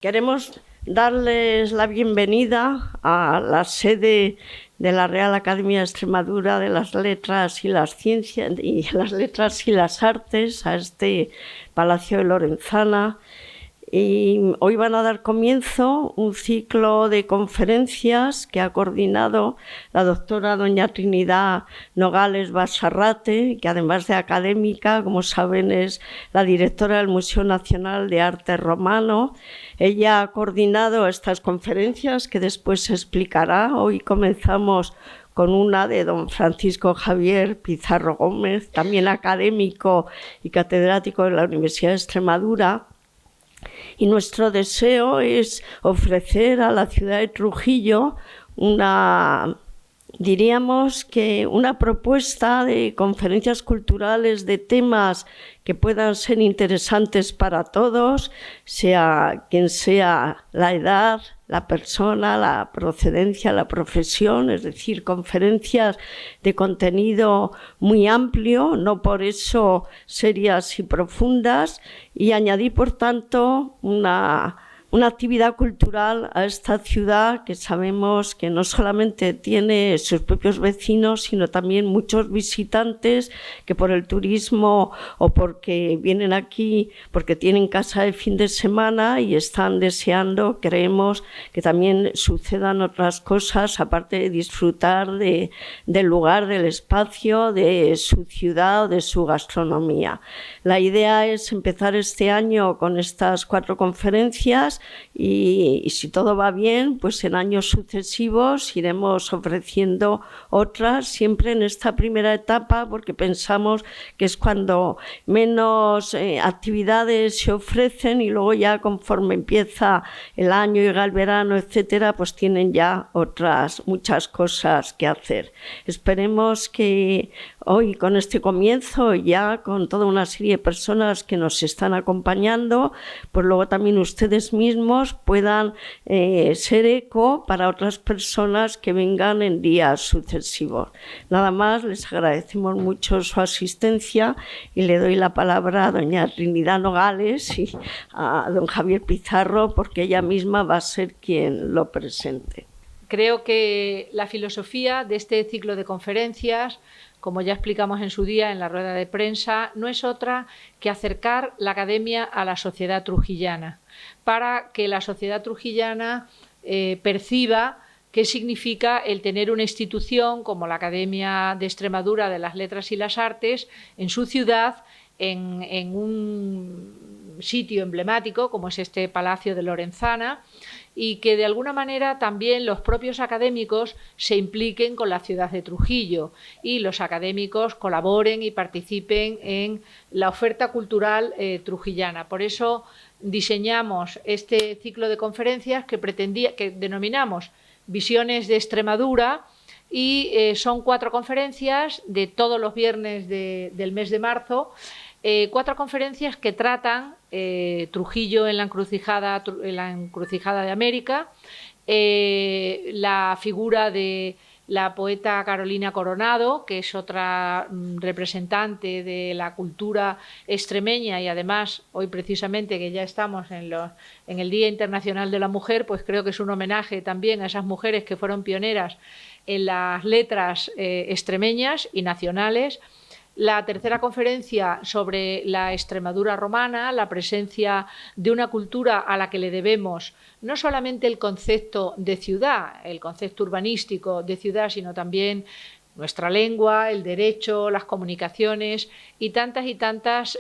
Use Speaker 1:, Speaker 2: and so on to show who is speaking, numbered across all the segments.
Speaker 1: Queremos darles la bienvenida a la sede de la Real Academia de Extremadura de las Letras y las Ciencias y las Letras y las Artes, a este Palacio de Lorenzana. Y hoy van a dar comienzo un ciclo de conferencias que ha coordinado la doctora doña Trinidad Nogales Basarrate, que además de académica, como saben, es la directora del Museo Nacional de Arte Romano. Ella ha coordinado estas conferencias que después se explicará. Hoy comenzamos con una de don Francisco Javier Pizarro Gómez, también académico y catedrático de la Universidad de Extremadura. Y nuestro deseo es ofrecer a la ciudad de Trujillo diríamos que una propuesta de conferencias culturales de temas que puedan ser interesantes para todos, sea quien sea la edad, la persona, la procedencia, la profesión, es decir, conferencias de contenido muy amplio, no por eso serias y profundas, y añadir, por tanto, una actividad cultural a esta ciudad que sabemos que no solamente tiene sus propios vecinos, sino también muchos visitantes que por el turismo o porque vienen aquí porque tienen casa de fin de semana y están deseando, creemos, que también sucedan otras cosas aparte de disfrutar del lugar, del espacio, de su ciudad o de su gastronomía. La idea es empezar este año con estas 4 conferencias y si todo va bien, pues en años sucesivos iremos ofreciendo otras, siempre en esta primera etapa, porque pensamos que es cuando menos actividades se ofrecen y luego ya conforme empieza el año, llega el verano, etcétera, pues tienen ya otras muchas cosas que hacer. Esperemos que hoy con este comienzo, ya con toda una serie de personas que nos están acompañando, pues luego también ustedes mismos puedan ser eco para otras personas que vengan en días sucesivos. Nada más, les agradecemos mucho su asistencia y le doy la palabra a doña Trinidad Nogales y a don Javier Pizarro, porque ella misma va a ser quien lo presente.
Speaker 2: Creo que la filosofía de este ciclo de conferencias, como ya explicamos en su día en la rueda de prensa, no es otra que acercar la academia a la sociedad trujillana, para que la sociedad trujillana perciba qué significa el tener una institución como la Academia de Extremadura de las Letras y las Artes en su ciudad, en un sitio emblemático como es este Palacio de Lorenzana, y que de alguna manera también los propios académicos se impliquen con la ciudad de Trujillo y los académicos colaboren y participen en la oferta cultural trujillana. Por eso diseñamos este ciclo de conferencias que denominamos Visiones de Extremadura, y son 4 conferencias de todos los viernes del mes de marzo. 4 conferencias que tratan Trujillo en la encrucijada de América, la figura de la poeta Carolina Coronado, que es otra representante de la cultura extremeña, y además hoy precisamente que ya estamos en el Día Internacional de la Mujer, pues creo que es un homenaje también a esas mujeres que fueron pioneras en las letras extremeñas y nacionales. La tercera conferencia sobre la Extremadura romana, la presencia de una cultura a la que le debemos no solamente el concepto de ciudad, el concepto urbanístico de ciudad, sino también nuestra lengua, el derecho, las comunicaciones y tantas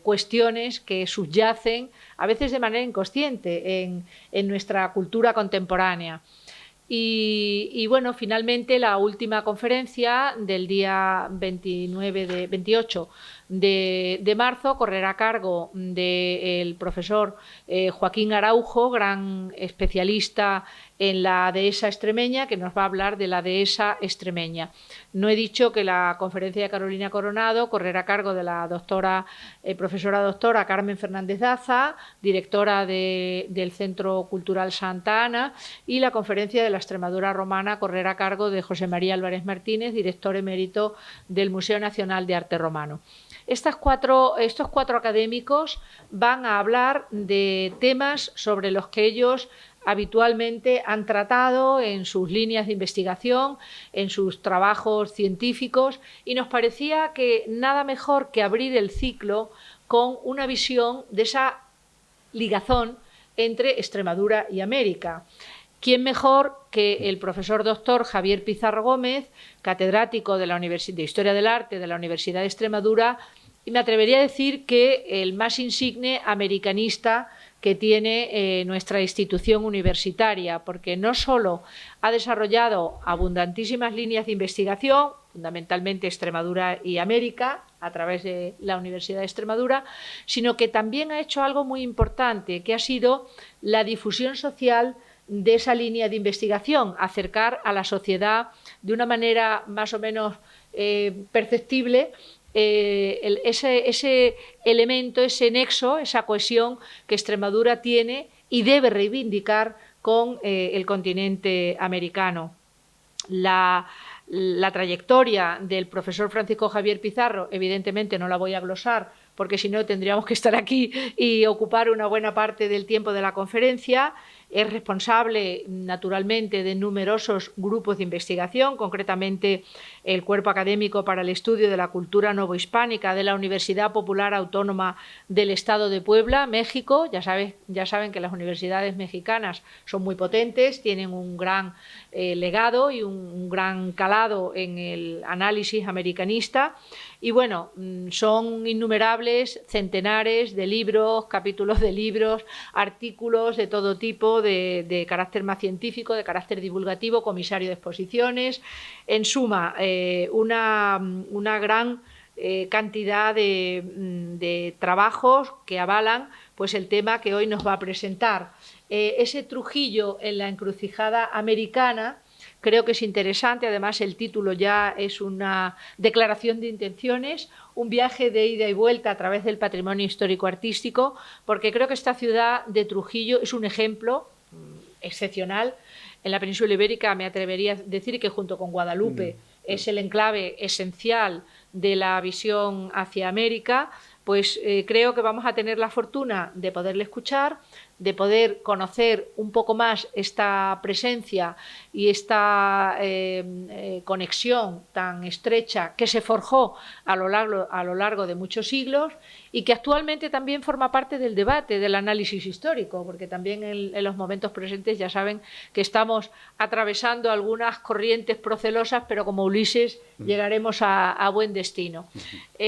Speaker 2: cuestiones que subyacen, a veces de manera inconsciente, en nuestra cultura contemporánea. Y bueno, finalmente la última conferencia del día 28 de marzo correrá a cargo del profesor Joaquín Araujo, gran especialista en la dehesa extremeña, que nos va a hablar de la dehesa extremeña. No he dicho que la conferencia de Carolina Coronado correrá a cargo de la profesora doctora Carmen Fernández Daza, directora del Centro Cultural Santa Ana, y la conferencia de la Extremadura romana correrá a cargo de José María Álvarez Martínez, director emérito del Museo Nacional de Arte Romano. estos cuatro académicos van a hablar de temas sobre los que ellos habitualmente han tratado en sus líneas de investigación, en sus trabajos científicos, y nos parecía que nada mejor que abrir el ciclo con una visión de esa ligazón entre Extremadura y América. ¿Quién mejor que el profesor doctor Javier Pizarro Gómez, catedrático de Historia del Arte de la Universidad de Extremadura, y me atrevería a decir que el más insigne americanista que tiene nuestra institución universitaria, porque no solo ha desarrollado abundantísimas líneas de investigación, fundamentalmente Extremadura y América, a través de la Universidad de Extremadura, sino que también ha hecho algo muy importante, que ha sido la difusión social de esa línea de investigación, acercar a la sociedad de una manera más o menos perceptible ese elemento, ese nexo, esa cohesión que Extremadura tiene y debe reivindicar con el continente americano. La trayectoria del profesor Francisco Javier Pizarro, evidentemente no la voy a glosar, porque si no tendríamos que estar aquí y ocupar una buena parte del tiempo de la conferencia. Es responsable, naturalmente, de numerosos grupos de investigación, concretamente el Cuerpo Académico para el Estudio de la Cultura Novohispánica de la Universidad Popular Autónoma del Estado de Puebla, México. Ya saben que las universidades mexicanas son muy potentes, tienen un gran legado y un gran calado en el análisis americanista. Y bueno, son innumerables, centenares de libros, capítulos de libros, artículos de todo tipo, de carácter más científico, de carácter divulgativo, comisario de exposiciones. En suma, una gran cantidad de trabajos que avalan pues, el tema que hoy nos va a presentar. Ese Trujillo en la encrucijada americana. Creo que es interesante, además el título ya es una declaración de intenciones, un viaje de ida y vuelta a través del patrimonio histórico-artístico, porque creo que esta ciudad de Trujillo es un ejemplo excepcional. En la península ibérica me atrevería a decir que junto con Guadalupe es el enclave esencial de la visión hacia América. Pues creo que vamos a tener la fortuna de poderle escuchar, de poder conocer un poco más esta presencia y esta conexión tan estrecha que se forjó a lo largo de muchos siglos y que actualmente también forma parte del debate, del análisis histórico, porque también en los momentos presentes ya saben que estamos atravesando algunas corrientes procelosas, pero como Ulises llegaremos a buen destino.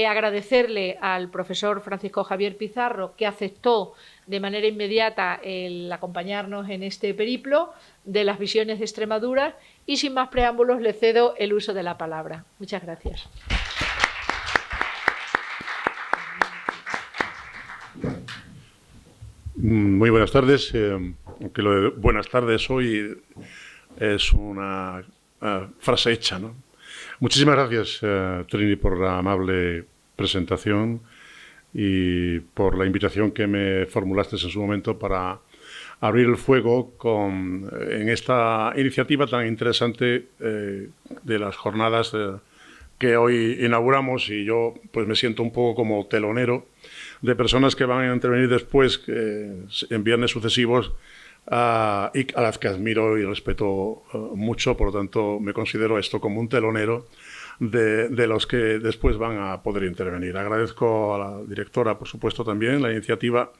Speaker 2: Agradecerle al profesor Francisco Javier Pizarro que aceptó de manera inmediata el acompañarnos en este periplo de las visiones de Extremadura y sin más preámbulos le cedo el uso de la palabra. Muchas gracias.
Speaker 3: Muy buenas tardes, aunque lo de buenas tardes hoy es una frase hecha, ¿no? Muchísimas gracias, Trini, por la amable presentación y por la invitación que me formulaste en su momento para abrir el fuego en esta iniciativa tan interesante de las jornadas que hoy inauguramos, y yo pues me siento un poco como telonero de personas que van a intervenir después en viernes sucesivos y a las que admiro y respeto mucho. Por lo tanto, me considero esto como un telonero de los que después van a poder intervenir. Agradezco a la directora, por supuesto, también la iniciativa,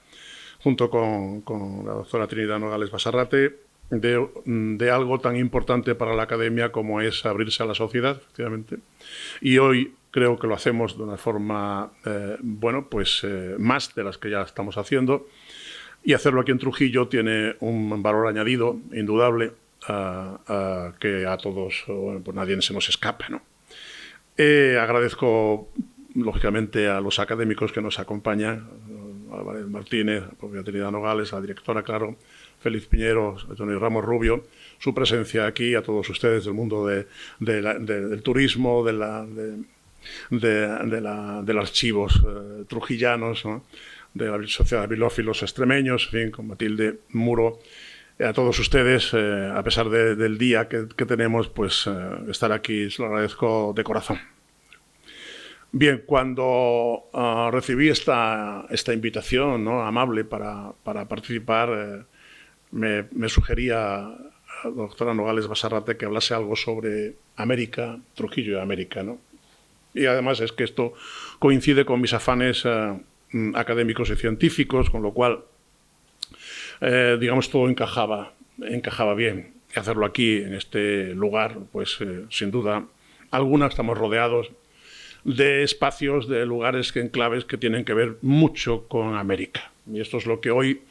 Speaker 3: junto con la doctora Trinidad Nogales Basarrate, de algo tan importante para la academia como es abrirse a la sociedad, efectivamente. Y hoy creo que lo hacemos de una forma, más de las que ya estamos haciendo. Y hacerlo aquí en Trujillo tiene un valor añadido, indudable, que a todos, pues nadie se nos escapa, ¿no? Agradezco, lógicamente, a los académicos que nos acompañan, a Álvarez Martínez, a la propia Trinidad Nogales, a la directora, claro, Félix Piñero, a Tony Ramos Rubio, su presencia aquí, a todos ustedes del mundo del turismo, del archivos trujillanos, ¿no? De la Sociedad de Bibliófilos Extremeños, en fin, con Matilde Muro. A todos ustedes, a pesar del día que tenemos, pues estar aquí, se lo agradezco de corazón. Bien, cuando recibí esta invitación, ¿no?, amable para participar, me sugería a la doctora Nogales Basarrate que hablase algo sobre América, Trujillo y América, ¿no? Y además es que esto coincide con mis afanes académicos y científicos, con lo cual, digamos, todo encajaba bien. Y hacerlo aquí, en este lugar, pues sin duda, algunas estamos rodeados de espacios, de lugares, enclaves que tienen que ver mucho con América. Y esto es lo que hoy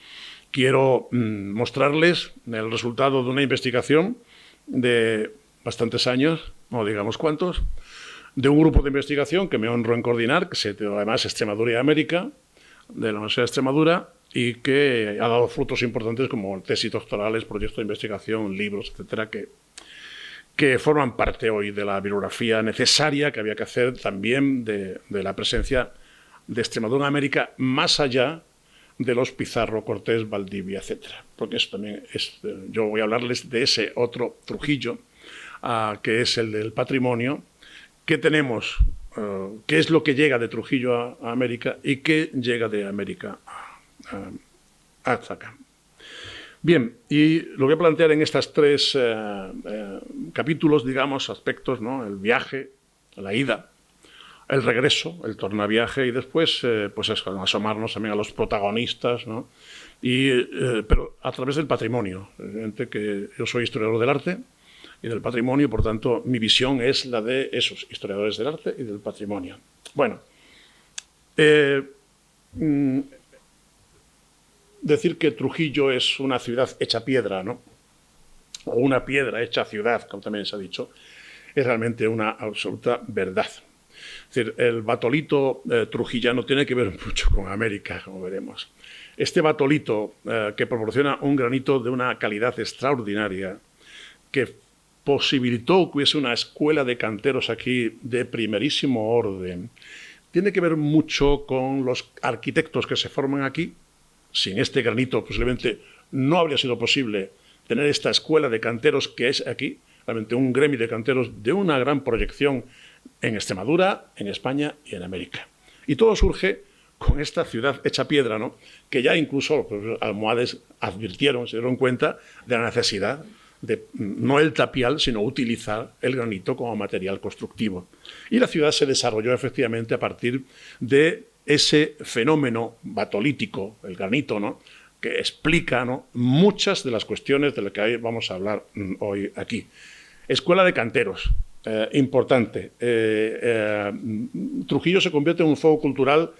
Speaker 3: quiero mostrarles, el resultado de una investigación de bastantes años, no digamos cuántos, de un grupo de investigación que me honro en coordinar, que se llama además Extremadura y América, de la Universidad de Extremadura, y que ha dado frutos importantes como tesis doctorales, proyectos de investigación, libros, etcétera, que forman parte hoy de la bibliografía necesaria que había que hacer también de la presencia de Extremadura en América, más allá de los Pizarro, Cortés, Valdivia, etcétera. Porque eso también es, yo voy a hablarles de ese otro Trujillo, que es el del patrimonio, que tenemos, qué es lo que llega de Trujillo a América y qué llega de América hasta acá. Bien, y lo voy a plantear en estos tres capítulos, digamos, aspectos, ¿no? El viaje, la ida, el regreso, el tornaviaje, y después, pues eso, asomarnos también a los protagonistas, ¿no? Pero a través del patrimonio. Evidente que yo soy historiador del arte y del patrimonio, y por tanto mi visión es la de esos historiadores del arte y del patrimonio. Bueno, decir que Trujillo es una ciudad hecha piedra, ¿no?, o una piedra hecha ciudad, como también se ha dicho, es realmente una absoluta verdad. Es decir, el batolito trujillano tiene que ver mucho con América, como veremos. Este batolito que proporciona un granito de una calidad extraordinaria, que posibilitó que hubiese una escuela de canteros aquí de primerísimo orden, tiene que ver mucho con los arquitectos que se forman aquí. Sin este granito posiblemente no habría sido posible tener esta escuela de canteros que es aquí, realmente un gremio de canteros de una gran proyección en Extremadura, en España y en América. Y todo surge con esta ciudad hecha piedra, ¿no?, que ya incluso los almohades advirtieron, se dieron cuenta de la necesidad de no el tapial, sino utilizar el granito como material constructivo. Y la ciudad se desarrolló efectivamente a partir de ese fenómeno batolítico, el granito, ¿no?, que explica, ¿no?, muchas de las cuestiones de las que vamos a hablar hoy aquí. Escuela de canteros, importante. Trujillo se convierte en un foco cultural,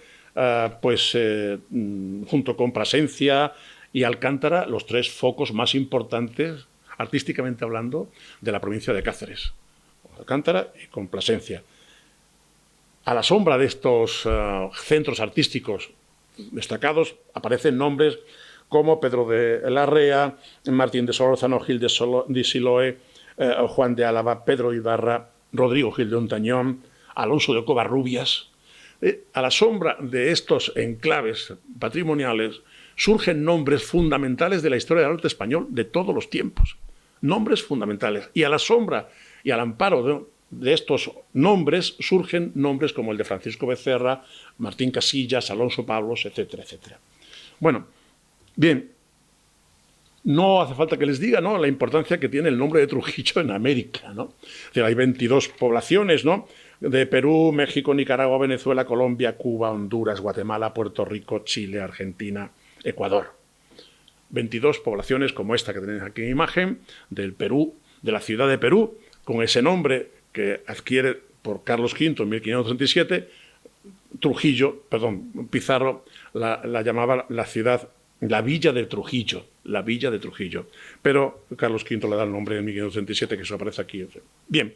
Speaker 3: junto con Plasencia y Alcántara, los tres focos más importantes, artísticamente hablando, de la provincia de Cáceres. Alcántara y con Plasencia. A la sombra de estos centros artísticos destacados aparecen nombres como Pedro de Larrea, Martín de Solórzano, Gil de Siloé, Juan de Álava, Pedro Ibarra, Rodrigo Gil de Ontañón, Alonso de Covarrubias. A la sombra de estos enclaves patrimoniales surgen nombres fundamentales de la historia del arte español de todos los tiempos. Nombres fundamentales. Y a la sombra y al amparo de estos nombres surgen nombres como el de Francisco Becerra, Martín Casillas, Alonso Pablos, etcétera, etcétera. Bueno, bien, no hace falta que les diga, ¿no?, la importancia que tiene el nombre de Trujillo en América, ¿no? Es decir, hay 22 poblaciones, ¿no?, de Perú, México, Nicaragua, Venezuela, Colombia, Cuba, Honduras, Guatemala, Puerto Rico, Chile, Argentina, Ecuador. 22 poblaciones como esta que tenéis aquí en imagen, del Perú, de la ciudad de Perú, con ese nombre que adquiere por Carlos V en 1537, Pizarro la llamaba la ciudad, la villa de Trujillo, la villa de Trujillo. Pero Carlos V le da el nombre en 1537, que eso aparece aquí. Bien,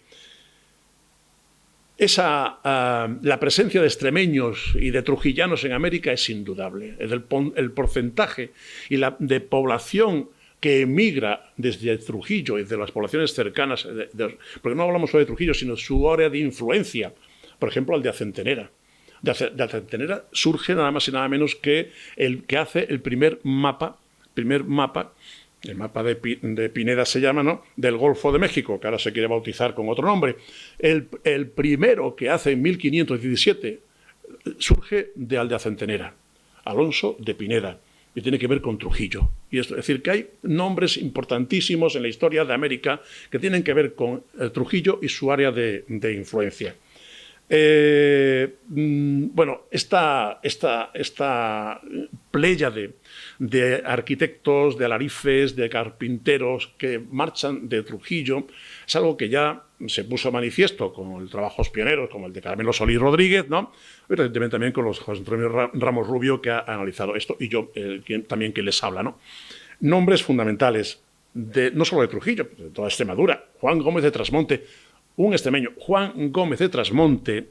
Speaker 3: la presencia de extremeños y de trujillanos en América es indudable. El porcentaje de población que emigra desde Trujillo y de las poblaciones cercanas, porque no hablamos solo de Trujillo, sino de su área de influencia, por ejemplo, al de Acentenera. De Acentenera surge nada más y nada menos que el que hace el primer mapa el mapa de Pineda se llama, ¿no?, del Golfo de México, que ahora se quiere bautizar con otro nombre. El primero que hace en 1517 surge de Aldea Centenera, Alonso de Pineda, y tiene que ver con Trujillo. Y es decir, que hay nombres importantísimos en la historia de América que tienen que ver con Trujillo y su área de influencia. Bueno, esta pléyade de arquitectos, de alarifes, de carpinteros que marchan de Trujillo es algo que ya se puso manifiesto con trabajos pioneros como el de Carmelo Solís Rodríguez, ¿no?, y recientemente también con los José Antonio Ramos Rubio, que ha analizado esto, y yo también que les habla, ¿no? Nombres fundamentales, no solo de Trujillo, de toda Extremadura. Juan Gómez de Trasmonte, un extremeño. Juan Gómez de Trasmonte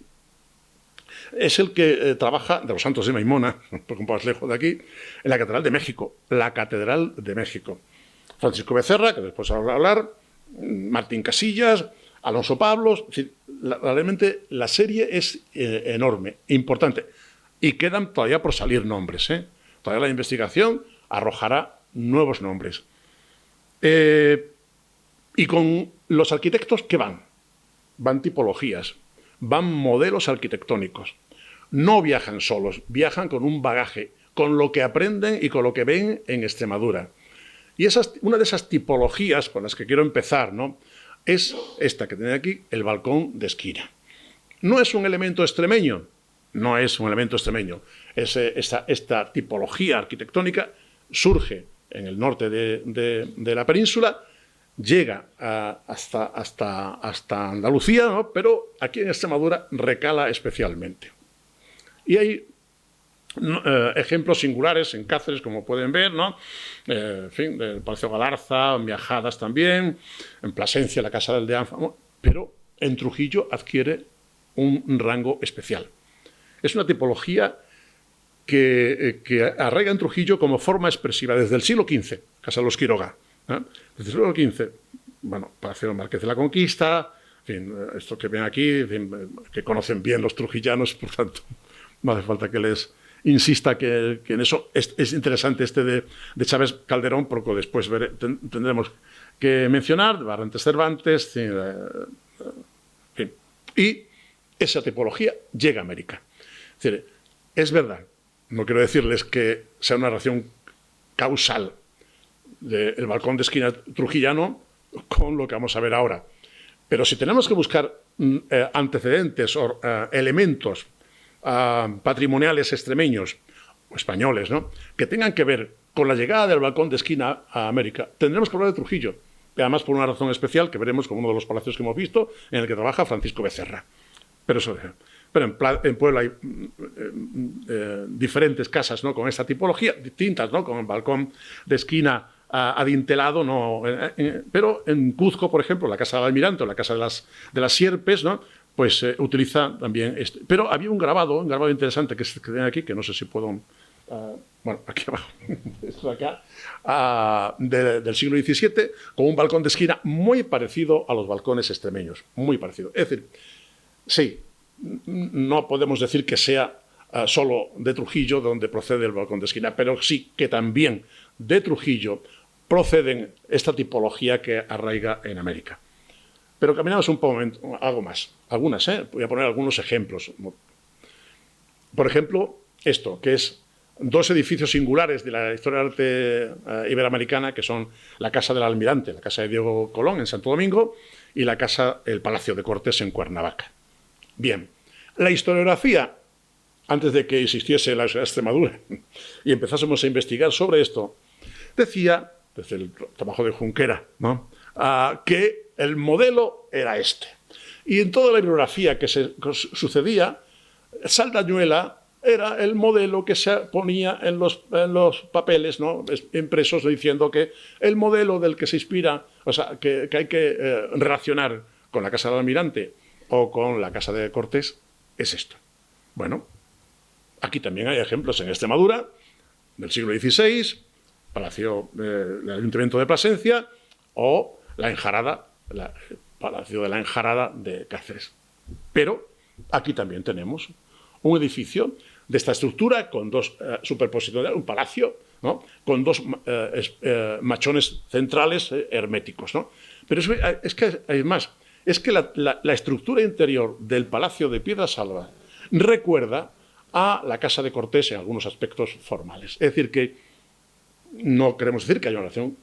Speaker 3: es el que trabaja, de los Santos de Maimona, un poco más lejos de aquí, en la Catedral de México. La Catedral de México. Francisco Becerra, que después vamos a hablar, Martín Casillas, Alonso Pablos. Es decir, realmente la serie es enorme, importante. Y quedan todavía por salir nombres, ¿eh? Todavía la investigación arrojará nuevos nombres. Y con los arquitectos, ¿qué van? Van tipologías, van modelos arquitectónicos. No viajan solos, viajan con un bagaje, con lo que aprenden y con lo que ven en Extremadura. Y una de esas tipologías con las que quiero empezar, ¿no?, es esta que tiene aquí, el balcón de esquina. No es un elemento extremeño, no es un elemento extremeño. Esta tipología arquitectónica surge en el norte de la península, llega hasta Andalucía, ¿no?, pero aquí en Extremadura recala especialmente. Y hay ejemplos singulares en Cáceres, como pueden ver, ¿no? En fin, del Palacio Galarza, en Miajadas también, en Plasencia, la Casa del Deán, pero en Trujillo adquiere un rango especial. Es una tipología que arraiga en Trujillo como forma expresiva desde el siglo XV, Casa de los Quiroga, ¿eh? Desde el siglo XV, bueno, Palacio del Marqués de la Conquista, en fin, esto que ven aquí, en fin, que conocen bien los trujillanos, por tanto, no hace falta que les insista que en eso es interesante de Chávez Calderón, porque después tendremos que mencionar, Barrantes Cervantes, en fin, y esa tipología llega a América. Es decir, es verdad, no quiero decirles que sea una relación causal del balcón de esquina trujillano con lo que vamos a ver ahora, pero si tenemos que buscar antecedentes o elementos patrimoniales extremeños o españoles, ¿no?, que tengan que ver con la llegada del balcón de esquina a América, tendremos que hablar de Trujillo, y además por una razón especial que veremos como uno de los palacios que hemos visto, en el que trabaja Francisco Becerra. Pero en Puebla hay diferentes casas, ¿no?, con esta tipología, distintas, ¿no?, con el balcón de esquina adintelado, ¿no?, pero en Cuzco, por ejemplo, la Casa del Almirante o la Casa de las Sierpes, ¿no?, pues utiliza también este. Pero había un grabado interesante que tiene aquí, que no sé si puedo... bueno, aquí abajo, esto de acá, del siglo XVII, con un balcón de esquina muy parecido a los balcones extremeños, muy parecido. Es decir, sí, no podemos decir que sea solo de Trujillo donde procede el balcón de esquina, pero sí que también de Trujillo proceden esta tipología que arraiga en América. Pero caminamos un poco, algo más. Algunas, voy a poner algunos ejemplos. Por ejemplo, esto, que es dos edificios singulares de la historia del arte iberoamericana, que son la Casa del Almirante, la Casa de Diego Colón en Santo Domingo, y el Palacio de Cortes en Cuernavaca. Bien, la historiografía, antes de que existiese la Extremadura y empezásemos a investigar sobre esto, decía, desde el trabajo de Junquera, ¿no?, que el modelo era este. Y en toda la bibliografía que sucedía, Saldañuela era el modelo que se ponía en los papeles, ¿no?, impresos, diciendo que el modelo del que se inspira, o sea, que hay que relacionar con la Casa del Almirante o con la Casa de Cortés, es esto. Bueno, aquí también hay ejemplos en Extremadura, del siglo XVI, Palacio del Ayuntamiento de Plasencia, o la Enjarada, el Palacio de la Enjarada de Cáceres. Pero aquí también tenemos un edificio de esta estructura con dos superposiciones, un palacio ¿no? Con dos machones centrales herméticos, ¿no? Pero es que hay más. Es que la estructura interior del Palacio de Piedrasalva recuerda a la Casa de Cortés en algunos aspectos formales. Es decir, que no queremos decir que haya una relación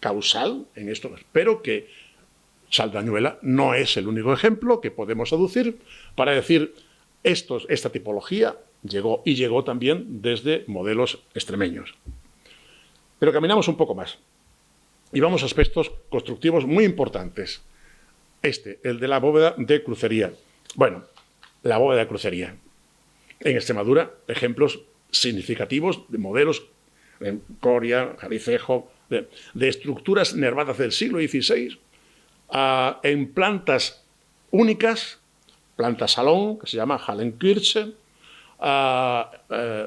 Speaker 3: causal en esto, pero que Saldañuela no es el único ejemplo que podemos aducir para decir esta tipología llegó también desde modelos extremeños. Pero caminamos un poco más y vamos a aspectos constructivos muy importantes. El de la bóveda de crucería. Bueno, la bóveda de crucería. En Extremadura, ejemplos significativos de modelos en Coria, Jalicejo, de estructuras nervadas del siglo XVI, en plantas únicas, planta salón, que se llama Hallenkirche,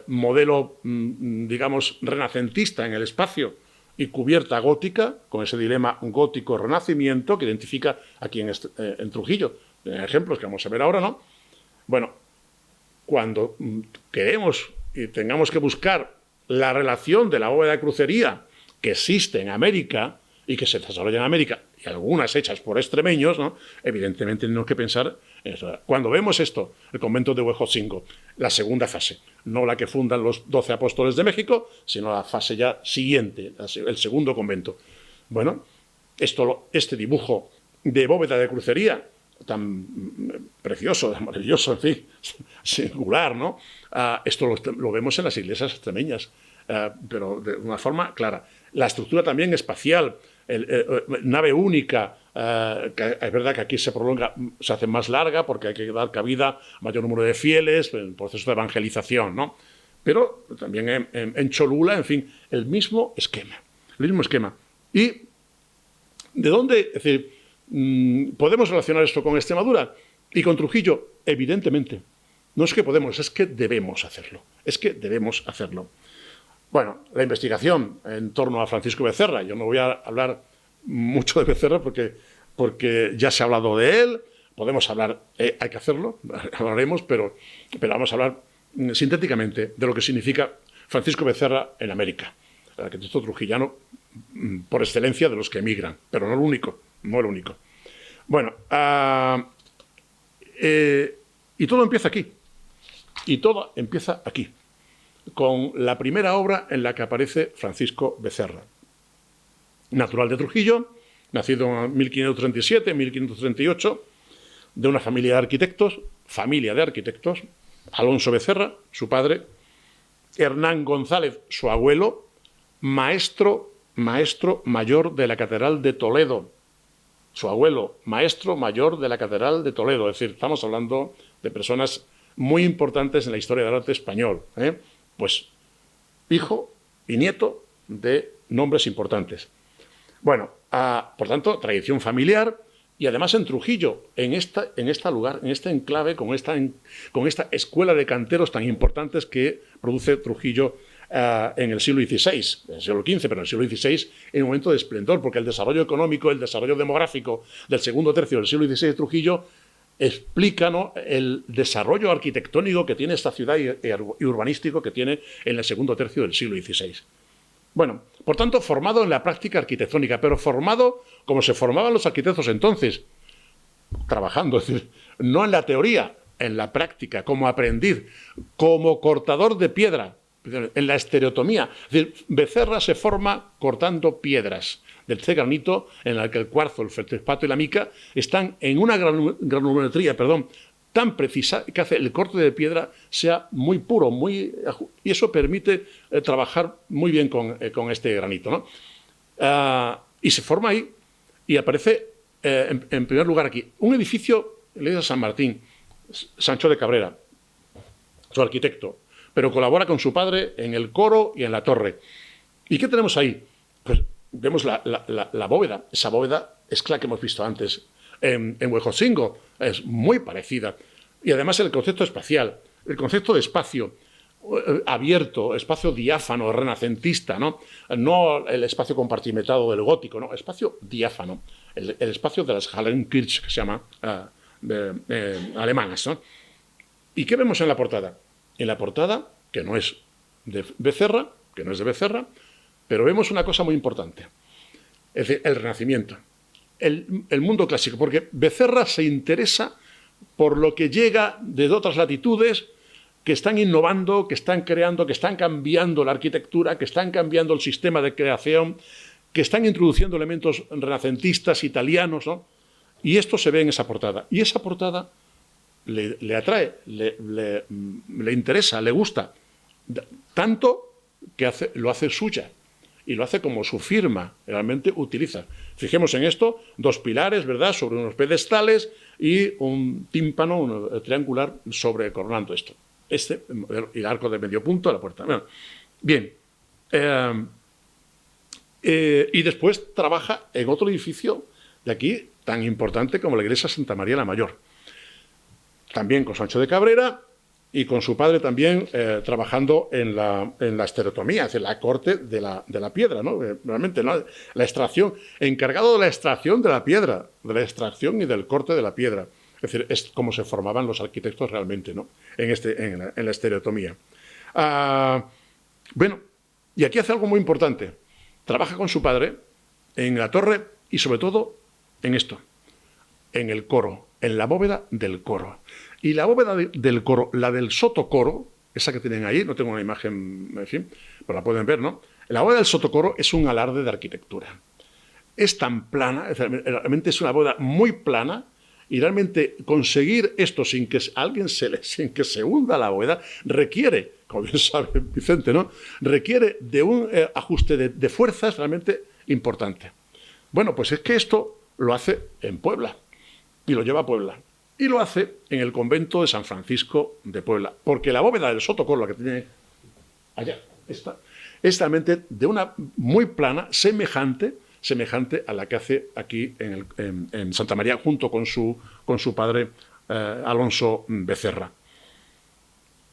Speaker 3: modelo, digamos, renacentista en el espacio y cubierta gótica, con ese dilema gótico-renacimiento que identifica aquí en Trujillo, en ejemplos que vamos a ver ahora, ¿no? Bueno, cuando queremos y tengamos que buscar la relación de la bóveda de crucería que existe en América y que se desarrolla en América, y algunas hechas por extremeños, ¿no? Evidentemente tenemos que pensar en eso. Cuando vemos esto, el convento de Huejotzingo, la segunda fase, no la que fundan los 12 apóstoles de México, sino la fase ya siguiente, el segundo convento. Bueno, este dibujo de bóveda de crucería, tan precioso, maravilloso, en fin, singular, ¿no? Esto lo vemos en las iglesias extremeñas, pero de una forma clara. La estructura también espacial, nave única, que es verdad que aquí se prolonga, se hace más larga porque hay que dar cabida a mayor número de fieles, en el proceso de evangelización, ¿no? Pero también en Cholula, en fin, el mismo esquema. ¿Y de dónde? Es decir, ¿podemos relacionar esto con Extremadura y con Trujillo? Evidentemente. No es que podemos, es que debemos hacerlo. Bueno, la investigación en torno a Francisco Becerra. Yo no voy a hablar mucho de Becerra porque ya se ha hablado de él. Podemos hablar, hay que hacerlo, hablaremos, pero vamos a hablar sintéticamente de lo que significa Francisco Becerra en América. El arquitecto trujillano por excelencia de los que emigran, pero no el único. Bueno, y todo empieza aquí. Con la primera obra en la que aparece Francisco Becerra. Natural de Trujillo, nacido en 1537, 1538, de una familia de arquitectos, Alonso Becerra, su padre, Hernán González, su abuelo, maestro mayor de la Catedral de Toledo. Su abuelo, maestro mayor de la Catedral de Toledo. Es decir, estamos hablando de personas muy importantes en la historia del arte español, Pues hijo y nieto de nombres importantes. Bueno, por tanto, tradición familiar y además en Trujillo, en este lugar, en este enclave, con esta escuela de canteros tan importantes que produce Trujillo en el siglo XVI, en el siglo XV, pero en el siglo XVI en un momento de esplendor, porque el desarrollo económico, el desarrollo demográfico del segundo tercio del siglo XVI de Trujillo explica, ¿no?, el desarrollo arquitectónico que tiene esta ciudad y urbanístico que tiene en el segundo tercio del siglo XVI. Bueno, por tanto, formado en la práctica arquitectónica, pero formado como se formaban los arquitectos entonces, trabajando, es decir, no en la teoría, en la práctica, como aprendiz, como cortador de piedra, en la estereotomía. Es decir, Becerra se forma cortando piedras del granito, en el que el cuarzo, el feldespato y la mica están en una granulometría, tan precisa que hace el corte de piedra sea muy puro, y eso permite trabajar muy bien con este granito, ¿no? Y se forma ahí y aparece en primer lugar aquí un edificio, la iglesia de San Martín, Sancho de Cabrera, su arquitecto, pero colabora con su padre en el coro y en la torre. ¿Y qué tenemos ahí? Pues vemos la bóveda. Esa bóveda es la que hemos visto antes en Huejotzingo. Es muy parecida. Y además el concepto espacial, el concepto de espacio abierto, espacio diáfano, renacentista, ¿no? No el espacio compartimentado del gótico, no, espacio diáfano. El espacio de las Hallenkirche, que se llama alemanas, ¿no? ¿Y qué vemos en la portada? En la portada, que no es de Becerra, que no es de Becerra, pero vemos una cosa muy importante, es decir, el Renacimiento, el mundo clásico, porque Becerra se interesa por lo que llega desde otras latitudes, que están innovando, que están creando, que están cambiando la arquitectura, que están cambiando el sistema de creación, que están introduciendo elementos renacentistas italianos, ¿no? Y esto se ve en esa portada. Y esa portada le atrae, le interesa, le gusta, tanto que lo hace suya. Y lo hace como su firma realmente utiliza. Fijemos en esto, 2 pilares, ¿verdad?, sobre unos pedestales y un tímpano triangular coronando esto. Y el arco de medio punto de la puerta. Bueno, bien. Y después trabaja en otro edificio de aquí, tan importante como la iglesia Santa María la Mayor. También con Sancho de Cabrera y con su padre también trabajando en la estereotomía, es decir, la corte de la piedra, ¿no? Realmente, ¿no? La extracción, encargado de la extracción de la piedra, de la extracción y del corte de la piedra. Es decir, es como se formaban los arquitectos realmente, ¿no? En la estereotomía. Bueno, y aquí hace algo muy importante. Trabaja con su padre en la torre y sobre todo en esto, en el coro, en la bóveda del coro. Y la bóveda del coro, la del sotocoro, esa que tienen ahí, no tengo una imagen, en fin, pero la pueden ver, ¿no? La bóveda del sotocoro es un alarde de arquitectura. Es tan plana, realmente es una bóveda muy plana, y realmente conseguir esto sin que se hunda la bóveda requiere, como bien sabe Vicente, ¿no?, requiere de un ajuste de fuerzas realmente importante. Bueno, pues es que esto lo hace en Puebla y lo lleva a Puebla y lo hace en el convento de San Francisco de Puebla, porque la bóveda del sotocoro, la que tiene allá, esta, es realmente de una muy plana, semejante a la que hace aquí en Santa María, junto con su padre Alonso Becerra.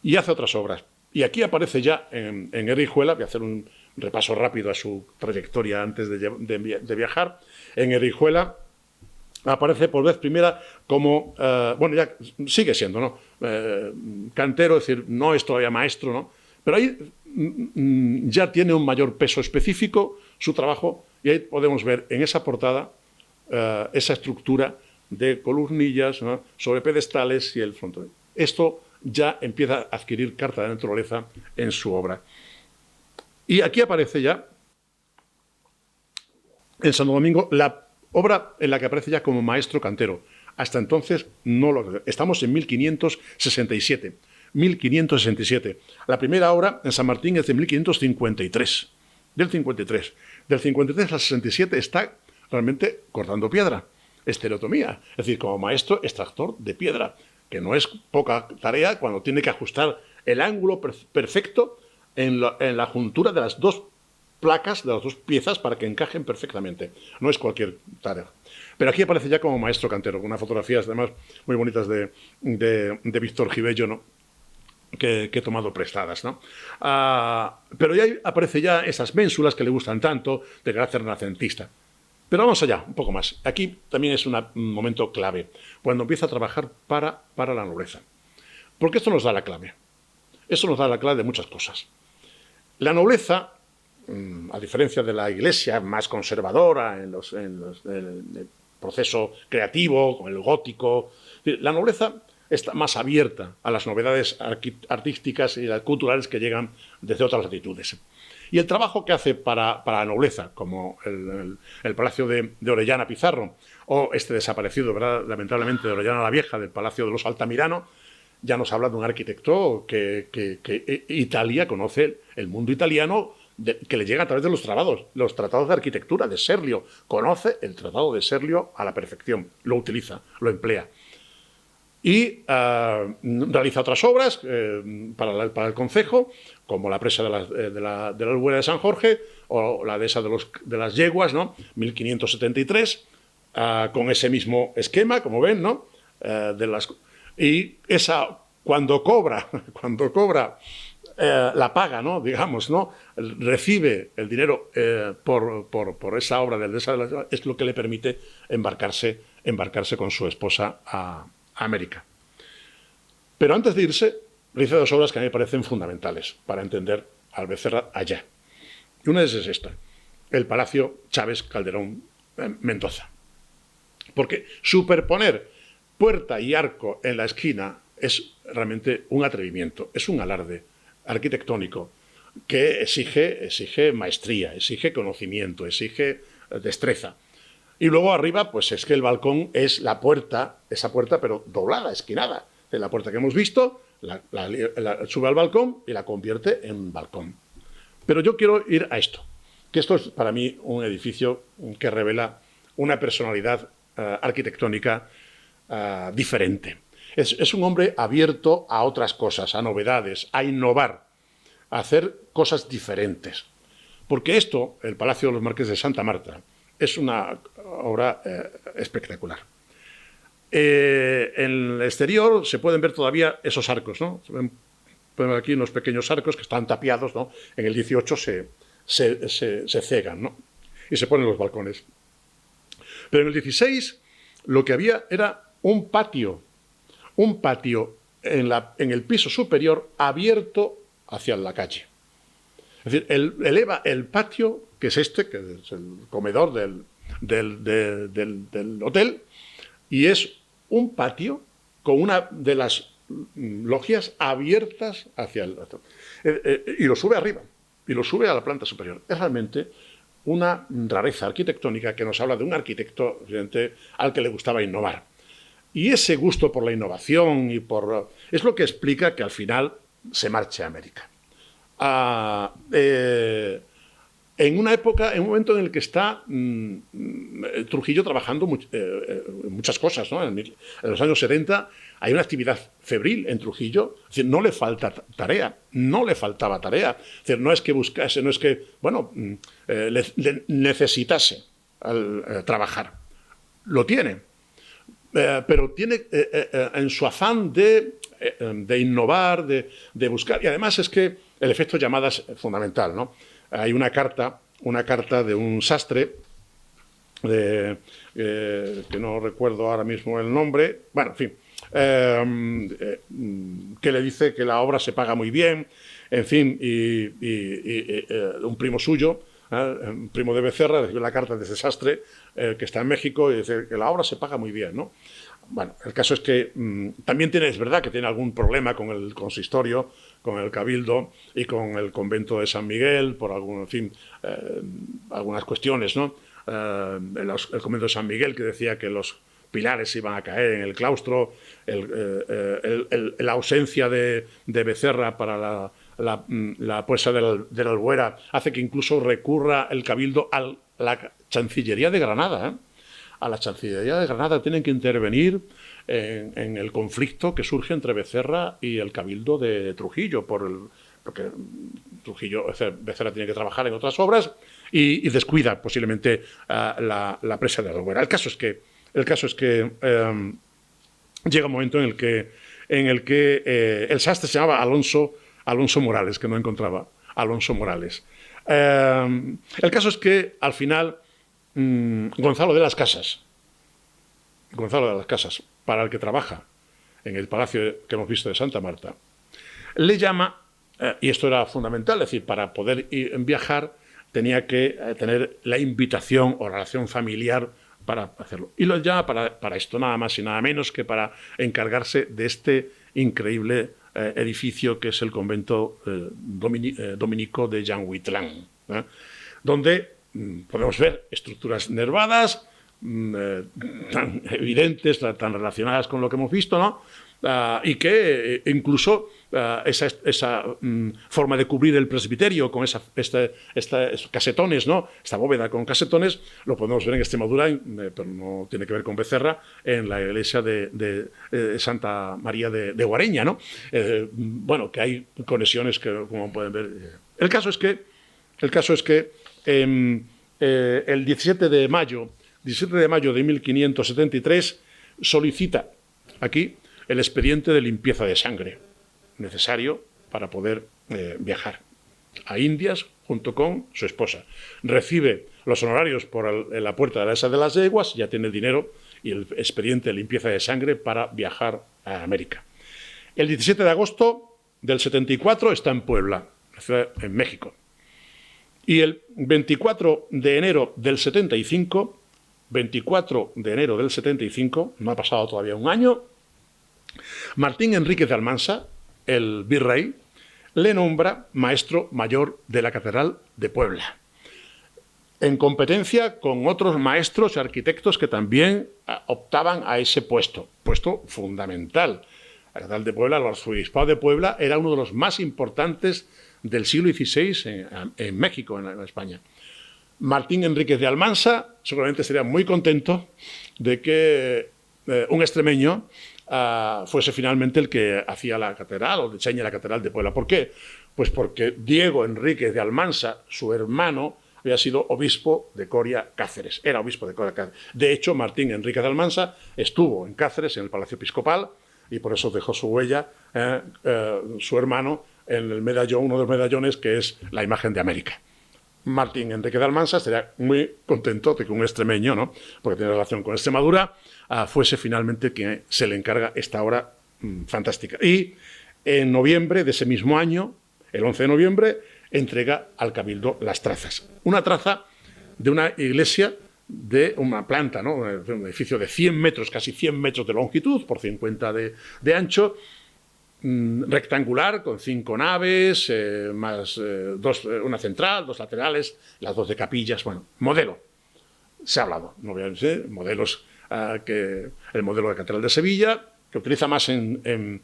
Speaker 3: Y hace otras obras. Y aquí aparece ya en Erijuela, voy a hacer un repaso rápido a su trayectoria antes de viajar. En Erijuela aparece por vez primera como, bueno, ya sigue siendo, ¿no?, cantero, es decir, no es todavía maestro, ¿no?, pero ahí ya tiene un mayor peso específico su trabajo. Y ahí podemos ver en esa portada esa estructura de columnillas, ¿no?, sobre pedestales y el frontón. Esto ya empieza a adquirir carta de naturaleza en su obra. Y aquí aparece ya, en Santo Domingo, la obra en la que aparece ya como maestro cantero. Hasta entonces no lo... Estamos en 1567. 1567. La primera obra en San Martín es de 1553. Del 53. Del 53 al 67 está realmente cortando piedra, estereotomía, es decir, como maestro extractor de piedra, que no es poca tarea cuando tiene que ajustar el ángulo perfecto en la juntura de las 2 placas, de las 2 piezas, para que encajen perfectamente. No es cualquier tarea. Pero aquí aparece ya como maestro cantero, con unas fotografías además muy bonitas de Víctor Gibello, ¿no?, que he tomado prestadas, ¿no? Pero ya aparece ya esas ménsulas que le gustan tanto, de carácter renacentista. Pero vamos allá, un poco más. Aquí también es un momento clave, cuando empieza a trabajar para la nobleza. Porque esto nos da la clave. Esto nos da la clave de muchas cosas. La nobleza, a diferencia de la Iglesia más conservadora en el proceso creativo, con el gótico, la nobleza está más abierta a las novedades artísticas y culturales que llegan desde otras latitudes. Y el trabajo que hace para la nobleza, como el Palacio de Orellana Pizarro, o este desaparecido, ¿verdad?, lamentablemente, de Orellana la Vieja, del Palacio de los Altamirano, ya nos habla de un arquitecto que Italia conoce, el mundo italiano, que le llega a través de los tratados de arquitectura de Serlio. Conoce el Tratado de Serlio a la perfección, lo utiliza, lo emplea. Y realiza otras obras para el concejo, como la presa de la Albuera de San Jorge, o la dehesa de las yeguas, ¿no?, 1573, con ese mismo esquema, como ven, ¿no?, y esa, cuando cobra la paga, ¿no?, digamos, ¿no?, recibe el dinero por esa obra del dehesa de las yeguas, es lo que le permite embarcarse con su esposa a América. Pero antes de irse, realiza 2 obras que a mí me parecen fundamentales para entender al Becerra allá. Y una de esas es esta, el Palacio Chávez Calderón Mendoza. Porque superponer puerta y arco en la esquina es realmente un atrevimiento, es un alarde arquitectónico que exige maestría, exige conocimiento, exige destreza. Y luego arriba, pues es que el balcón es la puerta, esa puerta pero doblada, esquinada. De la puerta que hemos visto, la sube al balcón y la convierte en balcón. Pero yo quiero ir a esto, que esto es para mí un edificio que revela una personalidad arquitectónica diferente. Es un hombre abierto a otras cosas, a novedades, a innovar, a hacer cosas diferentes. Porque esto, el Palacio de los Marqueses de Santa Marta, es una obra espectacular. En el exterior se pueden ver todavía esos arcos, ¿no? Pueden ver aquí unos pequeños arcos que están tapiados, ¿no? En el 18 se cegan, ¿no? Y se ponen los balcones. Pero en el 16 lo que había era un patio en el piso superior abierto hacia la calle. Es decir, eleva el patio, que es este, que es el comedor del hotel, y es un patio con una de las logias abiertas hacia el otro. Y lo sube arriba, y lo sube a la planta superior. Es realmente una rareza arquitectónica que nos habla de un arquitecto evidente, al que le gustaba innovar. Y ese gusto por la innovación es lo que explica que al final se marche a América. En una época, en un momento en el que está Trujillo trabajando muchas cosas, ¿no? En los años 70 hay una actividad febril en Trujillo, es decir, no le falta tarea, no le faltaba tarea, es decir, no es que buscase, no es que, bueno, le necesitase trabajar, lo tiene, pero tiene en su afán de innovar, de buscar, y además es que el efecto llamada es fundamental, ¿no? Hay una carta de un sastre, que no recuerdo ahora mismo el nombre, bueno, en fin, que le dice que la obra se paga muy bien, en fin, y un primo suyo, un primo de Becerra, recibe la carta de ese sastre que está en México y dice que la obra se paga muy bien, ¿no? Bueno, el caso es que también es verdad que tiene algún problema con el consistorio, con el cabildo y con el convento de San Miguel, por algunas cuestiones, ¿no? El convento de San Miguel, que decía que los pilares iban a caer en el claustro, la ausencia de Becerra para la puesta de la Albuera hace que incluso recurra el cabildo a la Chancillería de Granada, ¿eh? A la Chancillería de Granada tienen que intervenir en el conflicto que surge entre Becerra y el cabildo de Trujillo, porque Becerra tiene que trabajar en otras obras y descuida posiblemente la presa de la Albuera. El caso es que llega un momento en el que el sastre se llamaba Alonso Morales, que no encontraba Alonso Morales. El caso es que al final Gonzalo de las Casas, para el que trabaja en el palacio que hemos visto de Santa Marta, le llama, y esto era fundamental, es decir, para poder viajar tenía que tener la invitación o relación familiar para hacerlo. Y lo llama para esto, nada más y nada menos que para encargarse de este increíble edificio que es el convento dominico de Yanhuitlán, donde podemos ver estructuras nervadas, tan evidentes, tan relacionadas con lo que hemos visto, ¿no? Y que incluso esa forma de cubrir el presbiterio con casetones, ¿no? Esta bóveda con casetones, lo podemos ver en Extremadura, pero no tiene que ver con Becerra, en la iglesia de Santa María de Guareña, ¿no? Bueno, que hay conexiones que, como pueden ver. El caso es que el 17 de mayo de 1573 solicita aquí el expediente de limpieza de sangre necesario para poder viajar a Indias junto con su esposa. Recibe los honorarios por la puerta de la Esa de las Yeguas, ya tiene dinero y el expediente de limpieza de sangre para viajar a América. El 17 de agosto del 74 está en Puebla, en México. Y el 24 de enero del 75, 24 de enero del 75, no ha pasado todavía un año, Martín Enríquez de Almansa, el virrey, le nombra maestro mayor de la Catedral de Puebla, en competencia con otros maestros y arquitectos que también optaban a ese puesto fundamental. La Catedral de Puebla, el arzobispado de Puebla, era uno de los más importantes del siglo XVI en México, en España. Martín Enríquez de Almansa seguramente estaría muy contento de que un extremeño fuese finalmente el que hacía la catedral o diseña la Catedral de Puebla. ¿Por qué? Pues porque Diego Enríquez de Almansa, su hermano, había sido obispo de Coria, Cáceres. Era obispo de Coria, Cáceres. De hecho, Martín Enríquez de Almansa estuvo en Cáceres, en el Palacio Episcopal, y por eso dejó su huella, su hermano, en el medallón, uno de los medallones, que es la imagen de América. Martín Enríquez de Almansa estaría muy contento de que un extremeño, ¿no?, porque tiene relación con Extremadura, fuese finalmente quien se le encarga esta obra fantástica. Y en noviembre de ese mismo año, el 11 de noviembre, entrega al Cabildo las trazas. Una traza de una iglesia, de una planta, ¿no?, un edificio de 100 metros, casi 100 metros de longitud, por 50 de ancho, rectangular, con 5 naves, más una central, 2 laterales, las 2 de capillas. Bueno, modelo. Se ha hablado, no voy a decir, modelos, el modelo de Catedral de Sevilla, que utiliza más en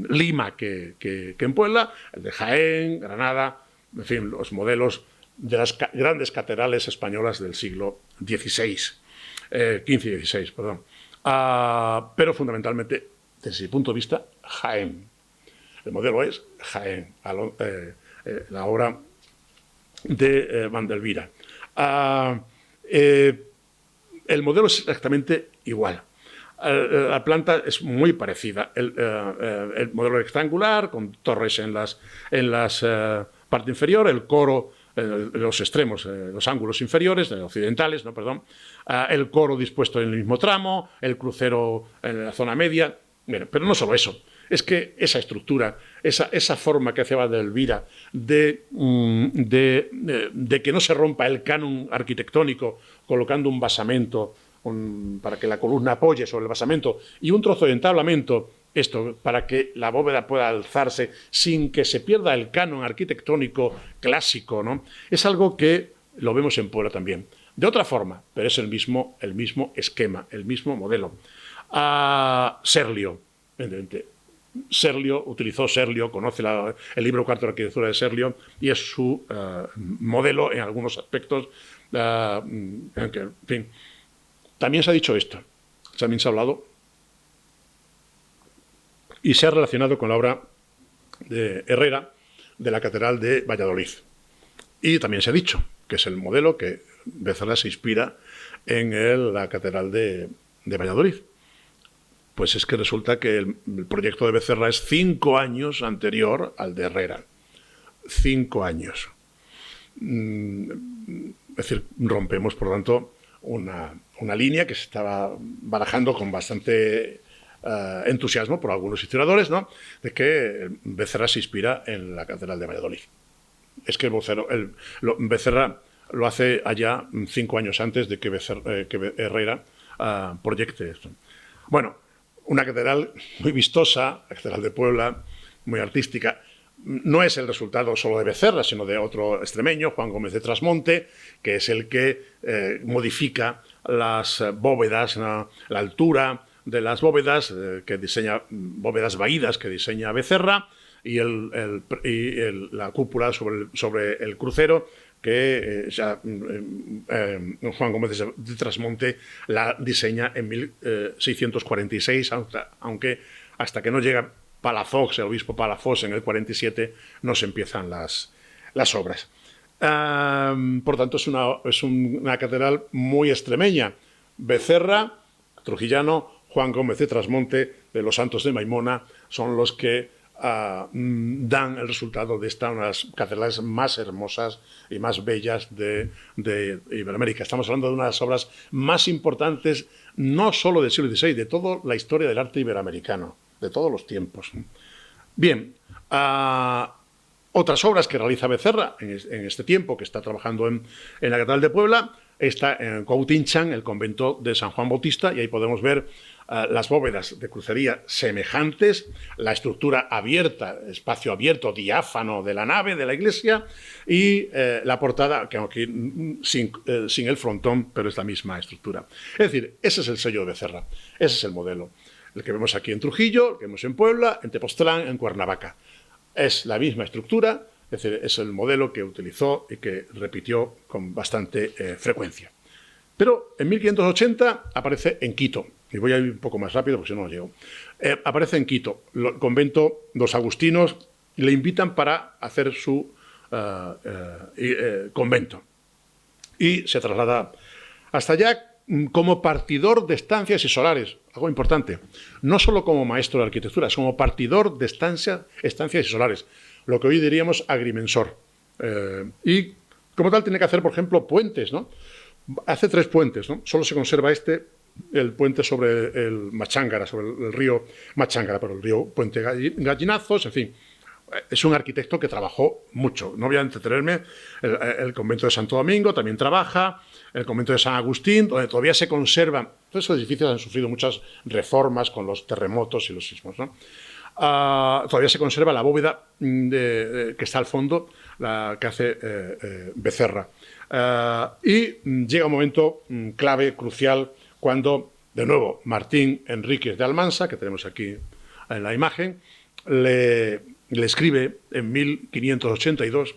Speaker 3: Lima que en Puebla, el de Jaén, Granada, en fin, los modelos de las grandes catedrales españolas del siglo XVI, XV y XVI, perdón. Pero fundamentalmente, desde mi punto de vista, Jaén. El modelo es Jaén, la obra de Vandelvira. El modelo es exactamente igual. La planta es muy parecida. El modelo rectangular, con torres en las parte inferior, el coro los extremos, los ángulos inferiores, occidentales, no, perdón, el coro dispuesto en el mismo tramo, el crucero en la zona media. Bueno, pero no solo eso, es que esa estructura, esa forma que hace Vandelvira de que no se rompa el canon arquitectónico colocando un basamento para que la columna apoye sobre el basamento y un trozo de entablamento, esto para que la bóveda pueda alzarse sin que se pierda el canon arquitectónico clásico, ¿no? Es algo que lo vemos en Puebla también. De otra forma, pero es el mismo esquema, el mismo modelo. Serlio, evidentemente. Serlio, conoce el libro cuarto de arquitectura de Serlio y es su modelo en algunos aspectos. En fin, también se ha dicho esto, también se ha hablado y se ha relacionado con la obra de Herrera de la Catedral de Valladolid. Y también se ha dicho que es el modelo que Becerra se inspira en la Catedral de Valladolid. Pues es que resulta que el proyecto de Becerra es 5 años anterior al de Herrera. 5 años. Es decir, rompemos, por lo tanto, una línea que se estaba barajando con bastante entusiasmo por algunos historiadores, ¿no?, de que Becerra se inspira en la Catedral de Valladolid. Es que Becerra lo hace allá 5 años antes de que Herrera proyecte esto. Bueno, una catedral muy vistosa, la Catedral de Puebla, muy artística. No es el resultado solo de Becerra, sino de otro extremeño, Juan Gómez de Trasmonte, que es el que modifica las bóvedas, la altura de las bóvedas, que diseña bóvedas vaídas que diseña Becerra, y la cúpula sobre el crucero, que Juan Gómez de Trasmonte la diseña en 1646, aunque hasta que no llega Palafox, el obispo Palafox, en el 47, no se empiezan las obras. Por tanto, es una catedral muy extremeña. Becerra, trujillano, Juan Gómez de Trasmonte, de los Santos de Maimona, son los que dan el resultado de una de las catedrales más hermosas y más bellas de Iberoamérica. Estamos hablando de una de las obras más importantes, no solo del siglo XVI, de toda la historia del arte iberoamericano, de todos los tiempos. Bien, Otras obras que realiza Becerra en este tiempo que está trabajando en la Catedral de Puebla está en Cuautinchan, el convento de San Juan Bautista, y ahí podemos ver las bóvedas de crucería semejantes, la estructura abierta, espacio abierto, diáfano de la nave, de la iglesia, y la portada, que aquí sin el frontón, pero es la misma estructura. Es decir, ese es el sello de Becerra, ese es el modelo. El que vemos aquí en Trujillo, el que vemos en Puebla, en Tepoztlán, en Cuernavaca. Es la misma estructura, es decir, es el modelo que utilizó y que repitió con bastante frecuencia. Pero en 1580 aparece en Quito, y voy a ir un poco más rápido porque si no, no llego. Aparece en Quito, el convento, los agustinos le invitan para hacer su convento. Y se traslada hasta allá como partidor de estancias y solares, algo importante, no solo como maestro de arquitectura, sino como partidor de estancias y solares, lo que hoy diríamos agrimensor. Y como tal tiene que hacer, por ejemplo, puentes, ¿no? Hace 3 puentes, ¿no? Solo se conserva el puente sobre el Machángara, sobre el río Machángara, pero el río Puente Gallinazos, en fin. Es un arquitecto que trabajó mucho. No voy a entretenerme. El convento de Santo Domingo también trabaja, el convento de San Agustín, donde todavía se conservan. Todos esos edificios han sufrido muchas reformas con los terremotos y los sismos, ¿no? Todavía se conserva la bóveda que está al fondo, la que hace Becerra. Y llega un momento clave, crucial, cuando, de nuevo, Martín Enríquez de Almansa, que tenemos aquí en la imagen, le escribe en 1582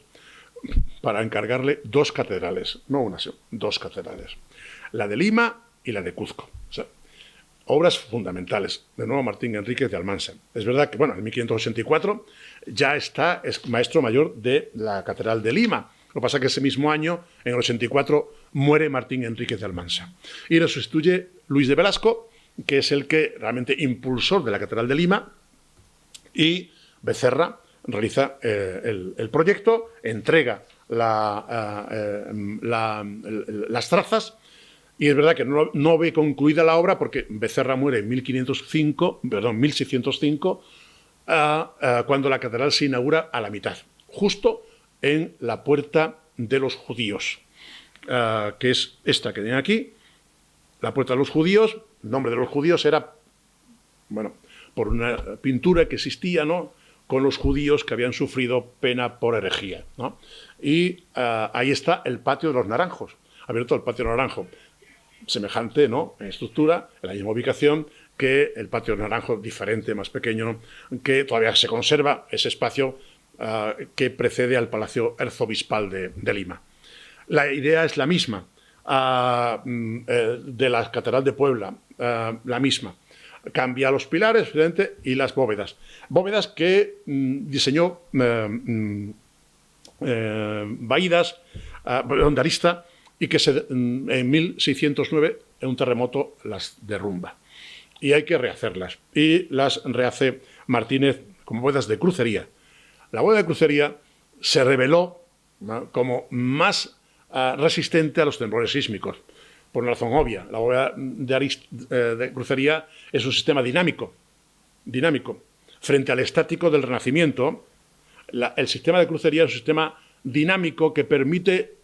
Speaker 3: para encargarle 2 catedrales, no una, sino 2 catedrales, la de Lima y la de Cuzco. O sea, obras fundamentales, de nuevo Martín Enríquez de Almansa. Es verdad que, bueno, en 1584 ya es maestro mayor de la Catedral de Lima. Lo que pasa es que ese mismo año, en el 84, muere Martín Enríquez de Almansa. Y lo sustituye Luis de Velasco, que es el que realmente impulsor de la Catedral de Lima, y Becerra realiza el proyecto, entrega las trazas, y es verdad que no ve concluida la obra porque Becerra muere en 1605, cuando la catedral se inaugura a la mitad, justo en la Puerta de los Judíos, que es esta que tienen aquí, la Puerta de los Judíos. El nombre de los judíos era, bueno, por una pintura que existía, ¿no?, con los judíos que habían sufrido pena por herejía, ¿no? Y ahí está el Patio de los Naranjos, abierto el Patio de los Naranjos, semejante, ¿no?, en estructura, en la misma ubicación que el Patio de los Naranjos, diferente, más pequeño, ¿no?, que todavía se conserva ese espacio que precede al Palacio Arzobispal de Lima. La idea es la misma, de la Catedral de Puebla, la misma. Cambia los pilares, evidente, y las bóvedas. Bóvedas que diseñó Baídas, de Arista, y que en 1609, en un terremoto, las derrumba. Y hay que rehacerlas. Y las rehace Martínez como bóvedas de crucería. La bóveda de crucería se reveló, ¿no?, como más resistente a los temblores sísmicos. Por una razón obvia, la bóveda de crucería es un sistema dinámico. Frente al estático del Renacimiento, el sistema de crucería es un sistema dinámico que permite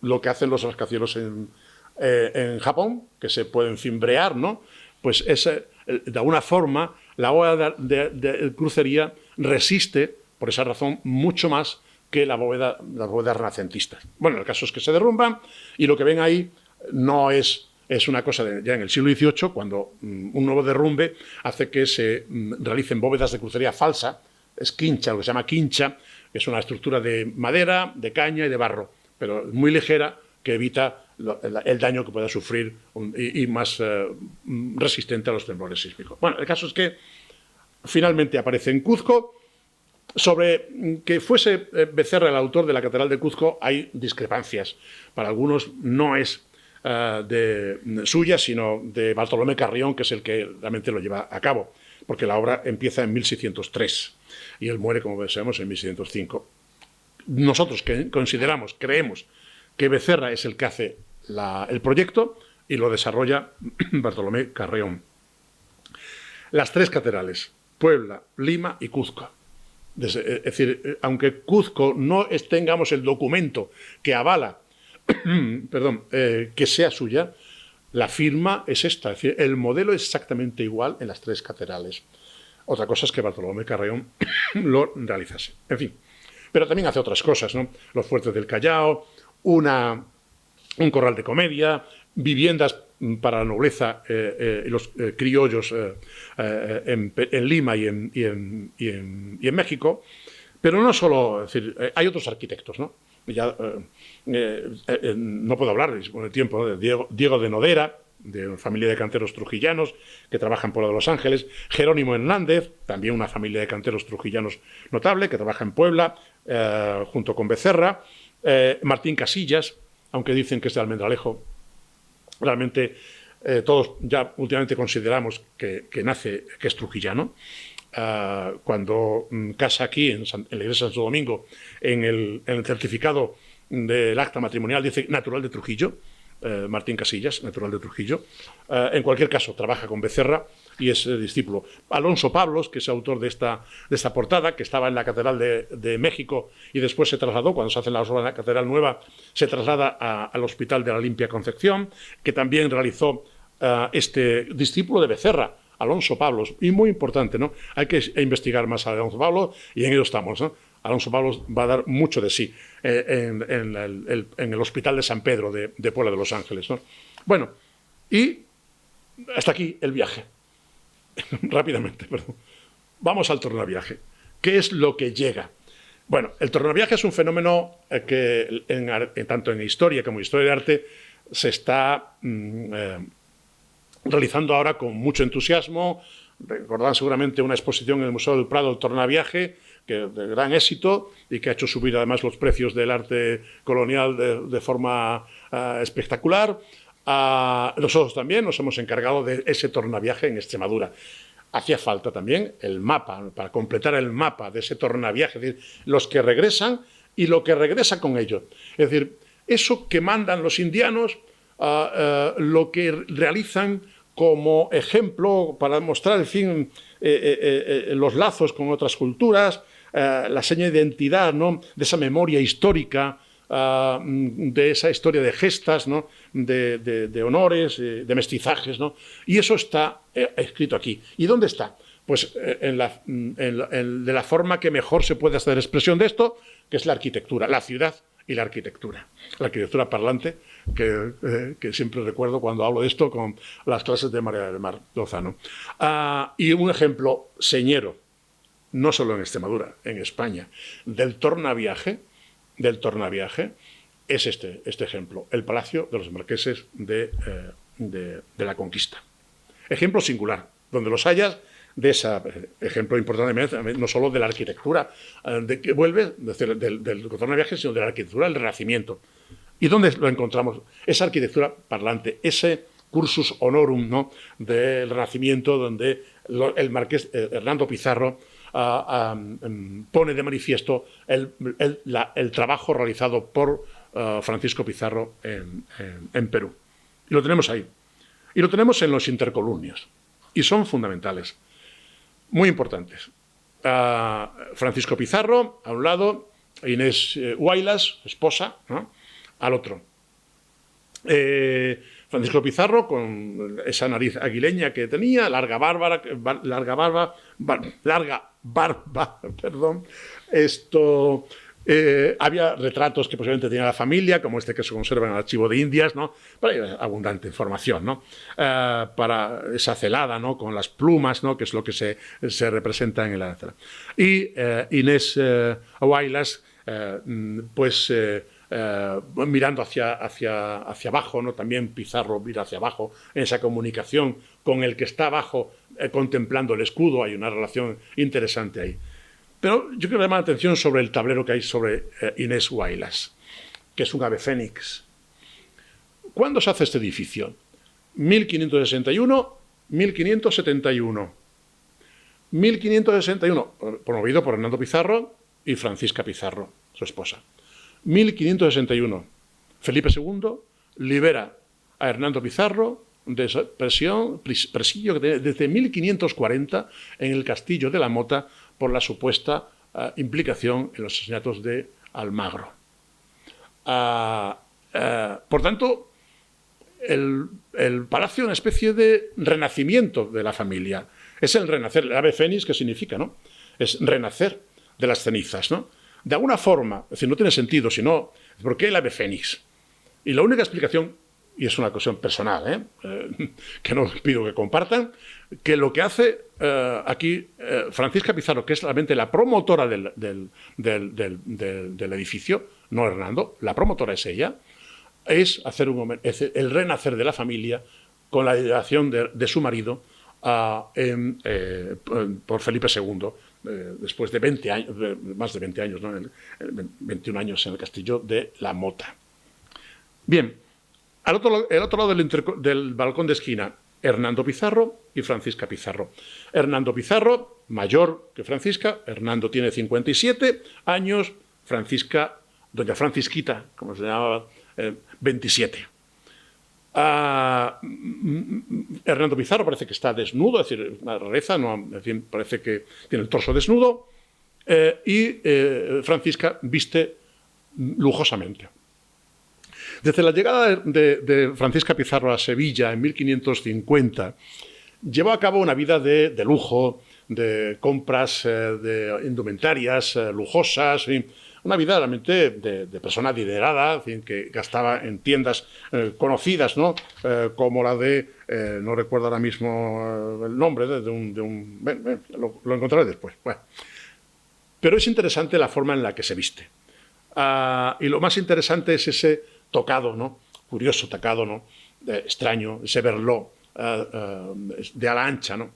Speaker 3: lo que hacen los rascacielos en Japón, que se pueden cimbrear, ¿no? Pues de alguna forma la bóveda de crucería resiste, por esa razón, mucho más que las bóvedas renacentistas. Bueno, el caso es que se derrumban y lo que ven ahí no es una cosa ya en el siglo XVIII, cuando un nuevo derrumbe hace que se realicen bóvedas de crucería falsa. Es quincha, lo que se llama quincha, que es una estructura de madera, de caña y de barro, pero muy ligera, que evita el daño que pueda sufrir y más resistente a los temblores sísmicos. Bueno, el caso es que finalmente aparece en Cuzco. Sobre que fuese Becerra el autor de la Catedral de Cuzco hay discrepancias. Para algunos no es suya, sino de Bartolomé Carrión, que es el que realmente lo lleva a cabo, porque la obra empieza en 1603 y él muere, como sabemos, en 1605. Nosotros creemos que Becerra es el que hace el proyecto y lo desarrolla Bartolomé Carrión. Las 3 catedrales, Puebla, Lima y Cuzco. Es decir, aunque Cuzco no tengamos el documento que avala perdón, que sea suya, la firma es esta. Es decir, el modelo es exactamente igual en las tres catedrales. Otra cosa es que Bartolomé Carreón lo realizase. En fin, pero también hace otras cosas, ¿no? Los fuertes del Callao, un corral de comedia, viviendas para la nobleza y los criollos en Lima y en México, pero no solo, es decir, hay otros arquitectos, ¿no? Ya, no puedo hablar por el tiempo, ¿no? De Diego de Nodera, de una familia de canteros trujillanos que trabaja en Puebla de Los Ángeles, Jerónimo Hernández, también una familia de canteros trujillanos notable, que trabaja en Puebla, junto con Becerra, Martín Casillas, aunque dicen que es de Almendralejo, realmente todos ya últimamente consideramos que es trujillano. Cuando casa aquí en la iglesia de Santo Domingo, en el certificado del acta matrimonial dice natural de Trujillo, Martín Casillas, natural de Trujillo. En cualquier caso, trabaja con Becerra y es discípulo. Alonso Pablos, que es autor de esta portada, que estaba en la Catedral de México y después se trasladó, cuando se hace la obra de la Catedral Nueva, se traslada al Hospital de la Limpia Concepción, que también realizó este discípulo de Becerra, Alonso Pablos, y muy importante, ¿no? Hay que investigar más a Alonso Pablos y en ello estamos, ¿no? Alonso Pablos va a dar mucho de sí en el Hospital de San Pedro de Puebla de Los Ángeles, ¿no? Bueno, y hasta aquí el viaje. Rápidamente, perdón. Vamos al tornaviaje. ¿Qué es lo que llega? Bueno, el tornaviaje es un fenómeno que tanto en historia como en historia de arte se está realizando ahora con mucho entusiasmo. Recordarán seguramente una exposición en el Museo del Prado, el Tornaviaje, que de gran éxito y que ha hecho subir además los precios del arte colonial de forma espectacular. Nosotros también nos hemos encargado de ese tornaviaje en Extremadura. Hacía falta también el mapa, para completar el mapa de ese tornaviaje, es decir, los que regresan y lo que regresa con ellos. Es decir, eso que mandan los indianos, lo que realizan como ejemplo para mostrar, en fin, los lazos con otras culturas, la seña de identidad, ¿no? De esa memoria histórica, de esa historia de gestas, ¿no? de honores, de mestizajes, ¿no? Y eso está escrito aquí. ¿Y dónde está? Pues de la forma que mejor se puede hacer expresión de esto, que es la arquitectura, la ciudad y la arquitectura parlante, que siempre recuerdo cuando hablo de esto con las clases de María del Mar Lozano. Y un ejemplo señero, no solo en Extremadura, en España, del tornaviaje, es este ejemplo, el Palacio de los Marqueses de la Conquista. Ejemplo singular, donde los hayas, de ese ejemplo importante, no solo de la arquitectura, que vuelve del tornaviaje, sino de la arquitectura del Renacimiento. ¿Y dónde lo encontramos? Esa arquitectura parlante, ese cursus honorum, ¿no? Del Renacimiento, donde el marqués Hernando Pizarro pone de manifiesto el trabajo realizado por Francisco Pizarro en Perú. Y lo tenemos ahí. Y lo tenemos en los intercolumnios. Y son fundamentales, muy importantes. Francisco Pizarro, a un lado, Inés Huaylas, esposa, ¿no? Al otro. Francisco Pizarro, con esa nariz aguileña que tenía, larga barba, perdón. Había retratos que posiblemente tenía la familia, como este que se conserva en el Archivo de Indias, ¿no? Pero hay abundante información, ¿no? Para esa celada, ¿no? Con las plumas, ¿no? Que es lo que se representa en la celada. Y Inés Huaylas, mirando hacia abajo, ¿no? También Pizarro mira hacia abajo, en esa comunicación con el que está abajo, contemplando el escudo. Hay una relación interesante ahí. Pero yo quiero llamar la atención sobre el tablero que hay sobre Inés Huaylas, que es un ave fénix. ¿Cuándo se hace este edificio? 1561, 1571. 1561, promovido por Hernando Pizarro y Francisca Pizarro, su esposa. 1561, Felipe II libera a Hernando Pizarro de esa presidio que tenía desde 1540 en el Castillo de la Mota por la supuesta implicación en los asesinatos de Almagro. Por tanto, el palacio es una especie de renacimiento de la familia. Es el renacer, el ave fénix, ¿qué significa, no? Es renacer de las cenizas, ¿no? De alguna forma, es decir, no tiene sentido, sino, ¿por qué el ave fénix? Y la única explicación, y es una cuestión personal, que no pido que compartan, que lo que hace aquí Francisca Pizarro, que es realmente la promotora del edificio, no Hernando, la promotora es ella, es hacer el renacer de la familia con la dedicación de su marido por Felipe II, después de 20 años, más de 20 años, ¿no? 21 años en el castillo de La Mota. Bien, el otro lado del balcón de esquina, Hernando Pizarro y Francisca Pizarro. Hernando Pizarro, mayor que Francisca, Hernando tiene 57 años, Francisca, doña Francisquita, como se llamaba, 27. Hernando Pizarro parece que está desnudo, es decir, una rareza, no, parece que tiene el torso desnudo, y Francisca viste lujosamente. Desde la llegada de Francisca Pizarro a Sevilla en 1550, llevó a cabo una vida de lujo, de compras de indumentarias lujosas, en fin, una vida realmente de persona adinerada, en fin, que gastaba en tiendas conocidas, ¿no? Como la de, no recuerdo ahora mismo el nombre, lo encontraré después. Bueno. Pero es interesante la forma en la que se viste. Y lo más interesante es ese tocado, ¿no? Curioso tocado, ¿no? Extraño, ese verló de ala ancha, ¿no?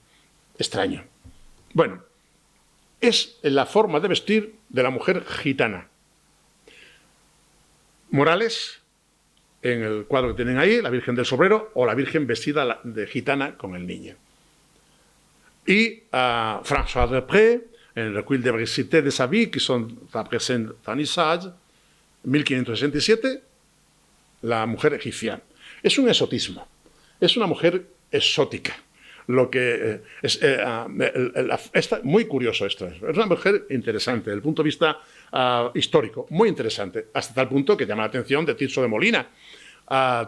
Speaker 3: Extraño. Bueno, es la forma de vestir de la mujer gitana. Morales, en el cuadro que tienen ahí, la Virgen del Sobrero, o la Virgen vestida de gitana con el niño. Y François Desprez, en el Recueil de Bricité de sa vie, qui sont après son vernissage, 1567, la mujer egipcia. Es un exotismo, es una mujer exótica. Lo que es muy curioso esto. Es una mujer interesante, desde el punto de vista histórico, muy interesante, hasta tal punto que llama la atención de Tirso de Molina.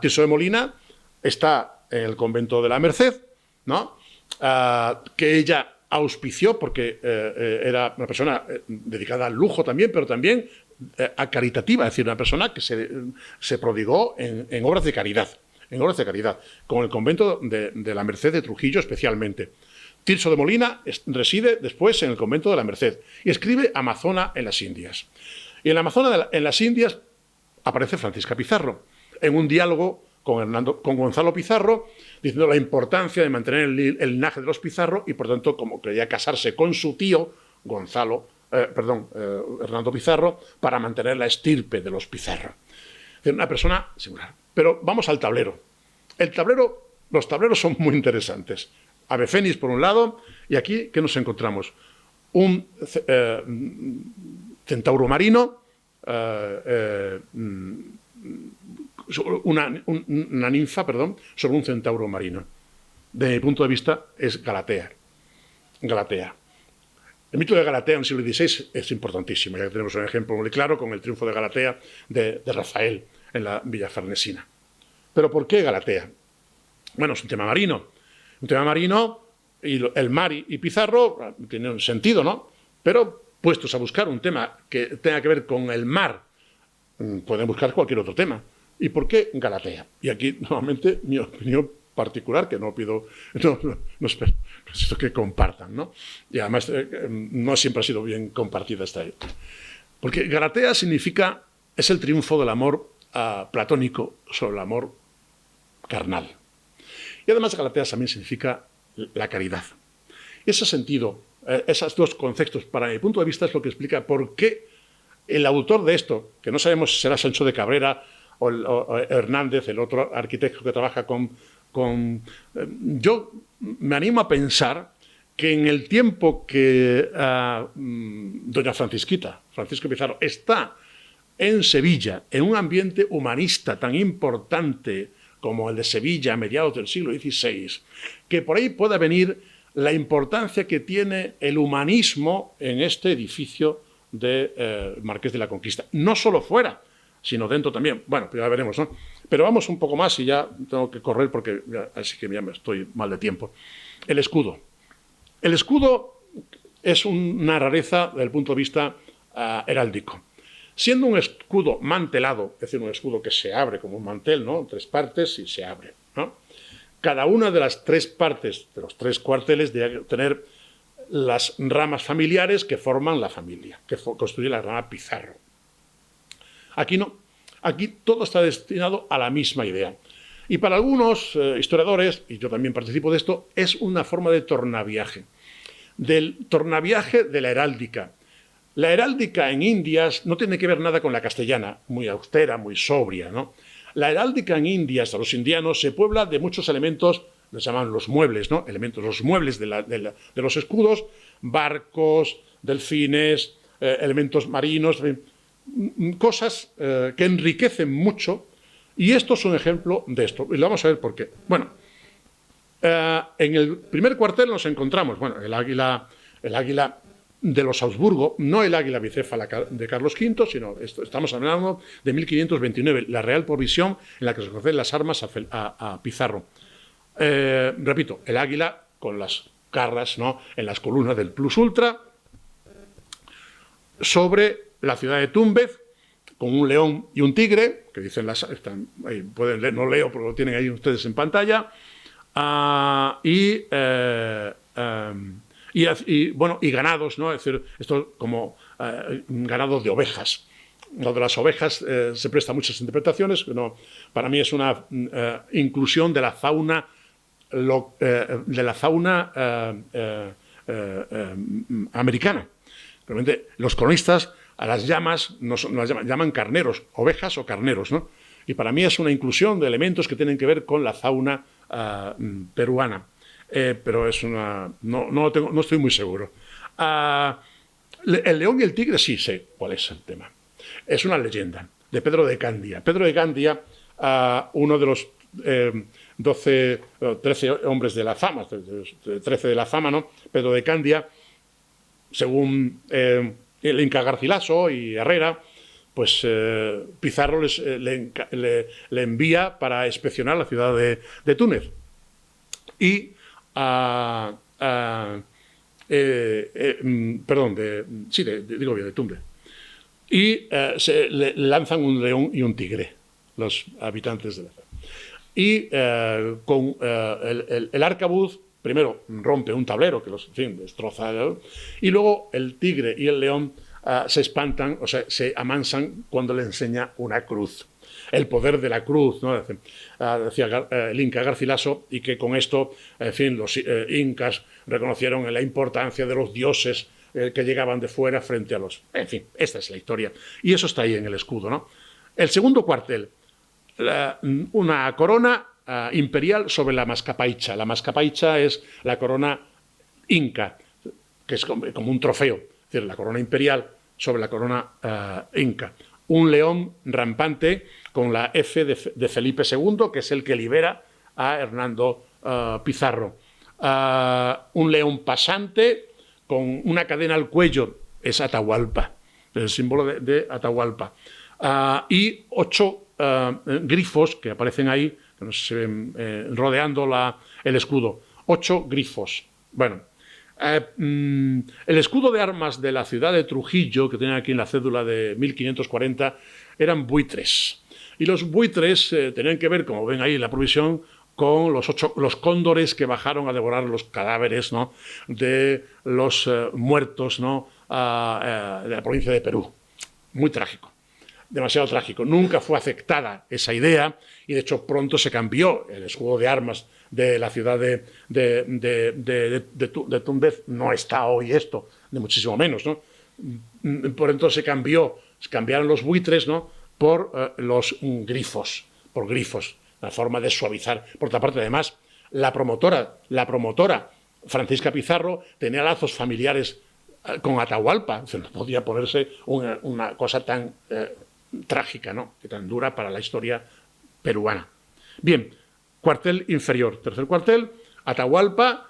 Speaker 3: Tirso de Molina está en el convento de la Merced, ¿no? Que ella auspició porque era una persona dedicada al lujo también, pero también a caritativa, es decir, una persona que se prodigó en obras de caridad. En obras de caridad, con el convento de la Merced de Trujillo especialmente. Tirso de Molina reside después en el convento de la Merced y escribe Amazona en las Indias. Y en la Amazona en las Indias aparece Francisca Pizarro, en un diálogo con Gonzalo Pizarro, diciendo la importancia de mantener el linaje de los Pizarro y, por tanto, como quería casarse con su tío, Hernando Pizarro, para mantener la estirpe de los Pizarro. Es una persona singular. Pero vamos al tablero. Los tableros son muy interesantes. Ave fénix por un lado, y aquí, ¿qué nos encontramos? Un centauro marino, una ninfa, sobre un centauro marino. Desde mi punto de vista, es Galatea. El mito de Galatea en el siglo XVI es importantísimo. Ya tenemos un ejemplo muy claro con el triunfo de Galatea de Rafael en la Villa Farnesina. ¿Pero por qué Galatea? Bueno, es un tema marino. Un tema marino, y el mar y Pizarro tienen un sentido, ¿no? Pero puestos a buscar un tema que tenga que ver con el mar, pueden buscar cualquier otro tema. ¿Y por qué Galatea? Y aquí, nuevamente, mi opinión particular, que no pido, no espero, necesito que compartan, ¿no? Y además, no siempre ha sido bien compartida esta idea. Porque Galatea es el triunfo del amor platónico sobre el amor carnal. Y además Galatea también significa la caridad. Y ese sentido, esos dos conceptos, para mi punto de vista, es lo que explica por qué el autor de esto, que no sabemos si será Sancho de Cabrera o Hernández, el otro arquitecto que trabaja yo me animo a pensar que en el tiempo que doña Francisca Pizarro está en Sevilla, en un ambiente humanista tan importante como el de Sevilla a mediados del siglo XVI, que por ahí pueda venir la importancia que tiene el humanismo en este edificio de Marqués de la Conquista. No solo fuera, sino dentro también. Bueno, ya veremos, ¿no? Pero vamos un poco más y ya tengo que correr porque así que ya me estoy mal de tiempo. El escudo. El escudo es una rareza desde el punto de vista heráldico. Siendo un escudo mantelado, es decir, un escudo que se abre como un mantel, ¿no? 3 partes y se abre, ¿no? Cada una de las 3 partes de los 3 cuarteles debe tener las ramas familiares que forman la familia, que construye la rama Pizarro. Aquí no. Aquí todo está destinado a la misma idea. Y para algunos historiadores, y yo también participo de esto, es una forma de tornaviaje. Del tornaviaje de la heráldica. La heráldica en Indias no tiene que ver nada con la castellana, muy austera, muy sobria, ¿no? La heráldica en Indias, a los indianos, se puebla de muchos elementos, les llaman los muebles, ¿no? Los muebles de los escudos, barcos, delfines, elementos marinos, cosas que enriquecen mucho, y esto es un ejemplo de esto. Y lo vamos a ver por qué. Bueno, en el primer cuartel nos encontramos, bueno, el águila de los Augsburgo, no el águila bicéfala de Carlos V, sino estamos hablando de 1529, la Real Provisión en la que se conceden las armas a Pizarro. Repito, el águila con las garras, ¿no?, en las columnas del plus ultra, sobre la ciudad de Túnez, con un león y un tigre, que dicen ahí pueden leer, no leo, pero lo tienen ahí ustedes en pantalla, y ganados, ¿no? Es decir, esto como ganados de ovejas. Lo de las ovejas se presta a muchas interpretaciones, pero para mí es una inclusión de la fauna americana. Realmente los cronistas a las llamas las llaman carneros, ovejas o carneros, ¿no? Y para mí es una inclusión de elementos que tienen que ver con la fauna peruana. Pero es una... No estoy muy seguro. El león y el tigre sí sé cuál es el tema. Es una leyenda de Pedro de Candia. Pedro de Candia, uno de los 13 hombres de la fama, 13 de la fama, ¿no? Pedro de Candia, según el Inca Garcilaso y Herrera, pues Pizarro le envía para inspeccionar la ciudad de Túnez. Y de Túnez. Y le lanzan un león y un tigre, los habitantes de la ciudad. Y con el arcabuz, primero rompe un tablero que destroza, y luego el tigre y el león se espantan, o sea, se amansan cuando le enseña una cruz. El poder de la cruz, ¿no? Decía el Inca Garcilaso, y que con esto, en fin, los incas reconocieron la importancia de los dioses que llegaban de fuera frente a los... En fin, esta es la historia. Y eso está ahí en el escudo, ¿no? El segundo cuartel, una corona imperial sobre la mascapaicha. La mascapaicha es la corona inca, que es como un trofeo, es decir, la corona imperial sobre la corona inca. Un león rampante con la F de Felipe II, que es el que libera a Hernando Pizarro. Un león pasante con una cadena al cuello, es Atahualpa, el símbolo de Atahualpa. Y 8 grifos que aparecen ahí, que no se ven, rodeando el escudo. 8 grifos. Bueno, el escudo de armas de la ciudad de Trujillo, que tienen aquí en la cédula de 1540, eran buitres. Y los buitres tenían que ver, como ven ahí en la provisión, con los cóndores que bajaron a devorar los cadáveres, ¿no?, de los muertos, ¿no?, de la provincia de Perú. Muy trágico. Demasiado trágico. Nunca fue aceptada esa idea y, de hecho, pronto se cambió el escudo de armas de la ciudad de Túnez. No está hoy esto, de muchísimo menos, ¿no? Por entonces cambiaron los buitres, ¿no?, por los grifos, la forma de suavizar. Por otra parte, además, la promotora Francisca Pizarro tenía lazos familiares con Atahualpa. No podía ponerse una cosa tan trágica, ¿no?, que tan dura para la historia peruana. Bien, cuartel inferior. Tercer cuartel, Atahualpa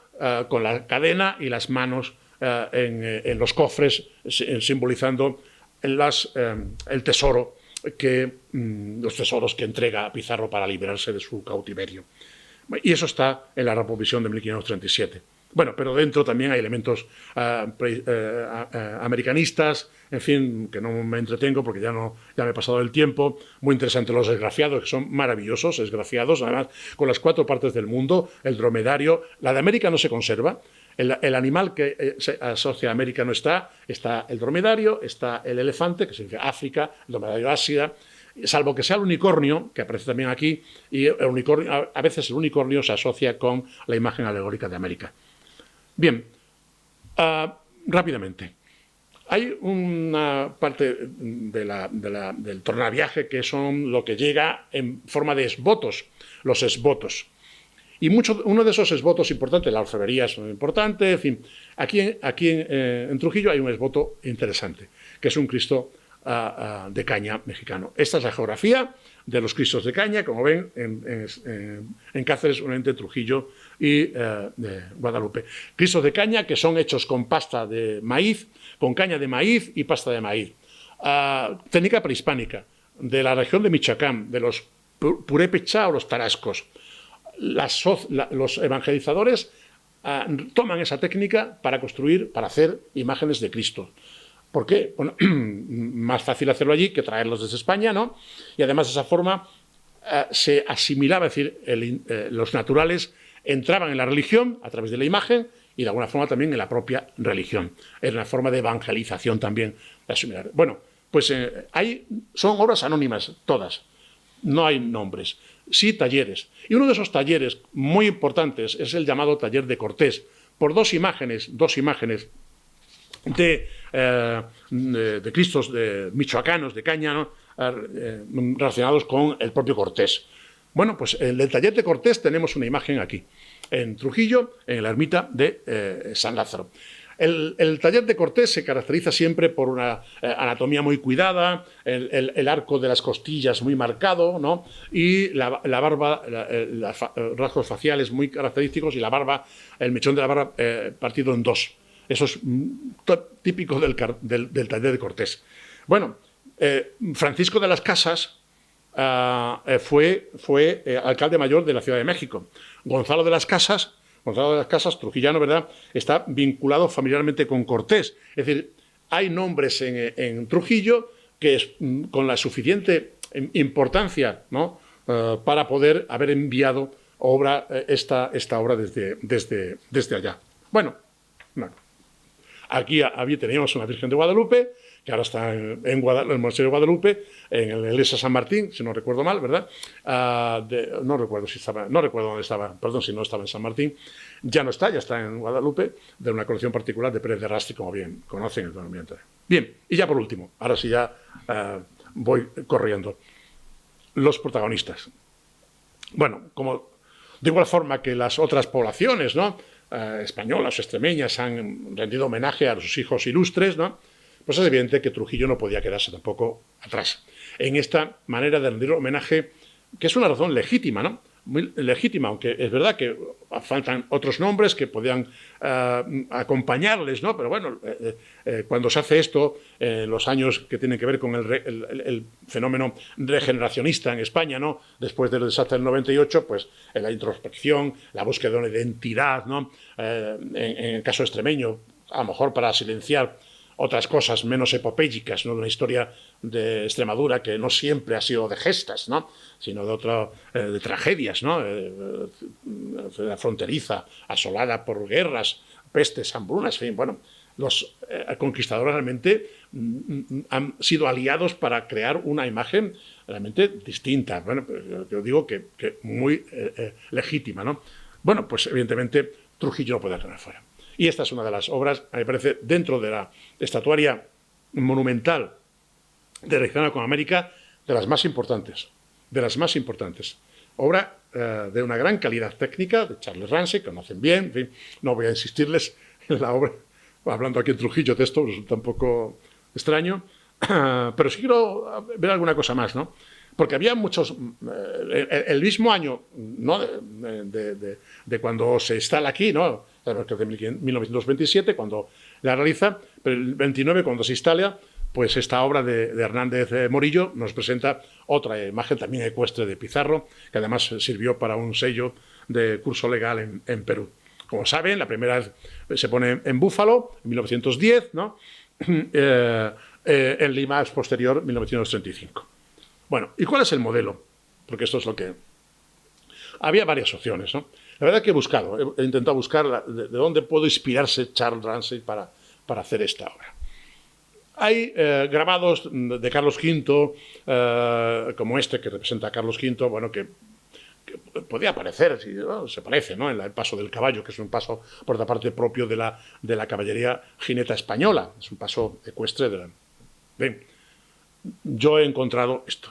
Speaker 3: con la cadena y las manos en los cofres, simbolizando el tesoro los tesoros que entrega Pizarro para liberarse de su cautiverio. Y eso está en la Rapovisión de 1537. Bueno, pero dentro también hay elementos americanistas, en fin, que no me entretengo porque ya me he pasado el tiempo. Muy interesante los esgrafiados, que son maravillosos, esgrafiados, además, con las 4 partes del mundo, el dromedario. La de América no se conserva. El animal que se asocia a América no está el dromedario, está el elefante, que significa África, el dromedario Asia, salvo que sea el unicornio, que aparece también aquí, y a veces el unicornio se asocia con la imagen alegórica de América. Bien, rápidamente. Hay una parte del tornaviaje que son lo que llega en forma de esbotos, los esbotos. Y uno de esos esbotos importantes, la orfebrería es muy importante, en fin. Aquí en Trujillo hay un esboto interesante, que es un Cristo de caña mexicano. Esta es la geografía de los Cristos de caña, como ven, en Cáceres, únicamente Trujillo y Guadalupe. Cristos de caña que son hechos con pasta de maíz, con caña de maíz y pasta de maíz. Técnica prehispánica, de la región de Michoacán, de los purépechá o los tarascos. Los evangelizadores toman esa técnica para hacer imágenes de Cristo. ¿Por qué? Bueno, más fácil hacerlo allí que traerlos desde España, ¿no? Y además de esa forma se asimilaba, es decir, los naturales entraban en la religión a través de la imagen y de alguna forma también en la propia religión. Es una forma de evangelización también de asimilar. Bueno, pues son obras anónimas todas, no hay nombres. Sí, talleres. Y uno de esos talleres muy importantes es el llamado taller de Cortés, por dos imágenes de Cristos michoacanos de caña, ¿no? Relacionados con el propio Cortés. Bueno, pues en el taller de Cortés tenemos una imagen aquí, en Trujillo, en la ermita de San Lázaro. El taller de Cortés se caracteriza siempre por una anatomía muy cuidada, el arco de las costillas muy marcado, ¿no? Y la barba, los rasgos faciales muy característicos y la barba, el mechón de la barba partido en dos. Eso es típico del taller de Cortés. Bueno, Francisco de las Casas fue alcalde mayor de la Ciudad de México. Gonzalo de las Casas, trujillano, ¿verdad?, está vinculado familiarmente con Cortés. Es decir, hay nombres en Trujillo que con la suficiente importancia, ¿no?, para poder haber enviado esta obra desde allá. Bueno. Aquí teníamos una Virgen de Guadalupe, que ahora está en el Monasterio de Guadalupe, en la iglesia San Martín, si no recuerdo mal, ¿verdad? No recuerdo dónde estaba, perdón, si no estaba en San Martín. Ya no está, ya está en Guadalupe, de una colección particular de Pérez de Rasti, como bien conocen el conocimiento. Bien, y ya por último, ahora sí ya voy corriendo. Los protagonistas. Bueno, como de igual forma que las otras poblaciones, ¿no?, españolas o extremeñas han rendido homenaje a sus hijos ilustres, ¿no?, pues es evidente que Trujillo no podía quedarse tampoco atrás en esta manera de rendir homenaje, que es una razón legítima, ¿no?, muy legítima, aunque es verdad que faltan otros nombres que podían acompañarles, ¿no? Pero bueno, cuando se hace esto, los años que tienen que ver con el fenómeno regeneracionista en España, ¿no?, después del desastre del 98, pues la introspección, la búsqueda de una identidad, ¿no?, en el caso extremeño, a lo mejor para silenciar otras cosas menos epopélicas, ¿no?, de una historia de Extremadura que no siempre ha sido de gestas, ¿no?, sino de tragedias, ¿no?, la fronteriza, asolada por guerras, pestes, hambrunas, en fin. Bueno, los conquistadores realmente han sido aliados para crear una imagen realmente distinta. Bueno, yo digo que muy legítima, ¿no? Bueno, pues evidentemente Trujillo no puede quedar fuera. Y esta es una de las obras, me parece, dentro de la estatuaria monumental de Regional con América, de las más importantes. Obra de una gran calidad técnica, de Charles Ramsay, que conocen bien, en fin, no voy a insistirles en la obra, hablando aquí en Trujillo de esto, resulta un poco extraño, pero sí quiero ver alguna cosa más, ¿no? Porque había muchos, el mismo año, ¿no?, de cuando se instala aquí, ¿no?, que es de 1927, cuando la realiza, pero el 29, cuando se instala, pues esta obra de Hernández Morillo nos presenta otra imagen también ecuestre de Pizarro, que además sirvió para un sello de curso legal en Perú. Como saben, la primera vez se pone en Búfalo, en 1910, ¿no? En Lima es posterior, 1935. Bueno, ¿y cuál es el modelo? Porque esto es lo que... Había varias opciones, ¿no? La verdad que he intentado buscar de dónde puede inspirarse Charles Ramsay para hacer esta obra. Hay grabados de Carlos V, como este que representa a Carlos V, bueno, que podía parecer, ¿no? Se parece, ¿no? En el paso del caballo, que es un paso, por otra parte, propio de la caballería jineta española. Es un paso ecuestre de la... Bien, yo he encontrado esto,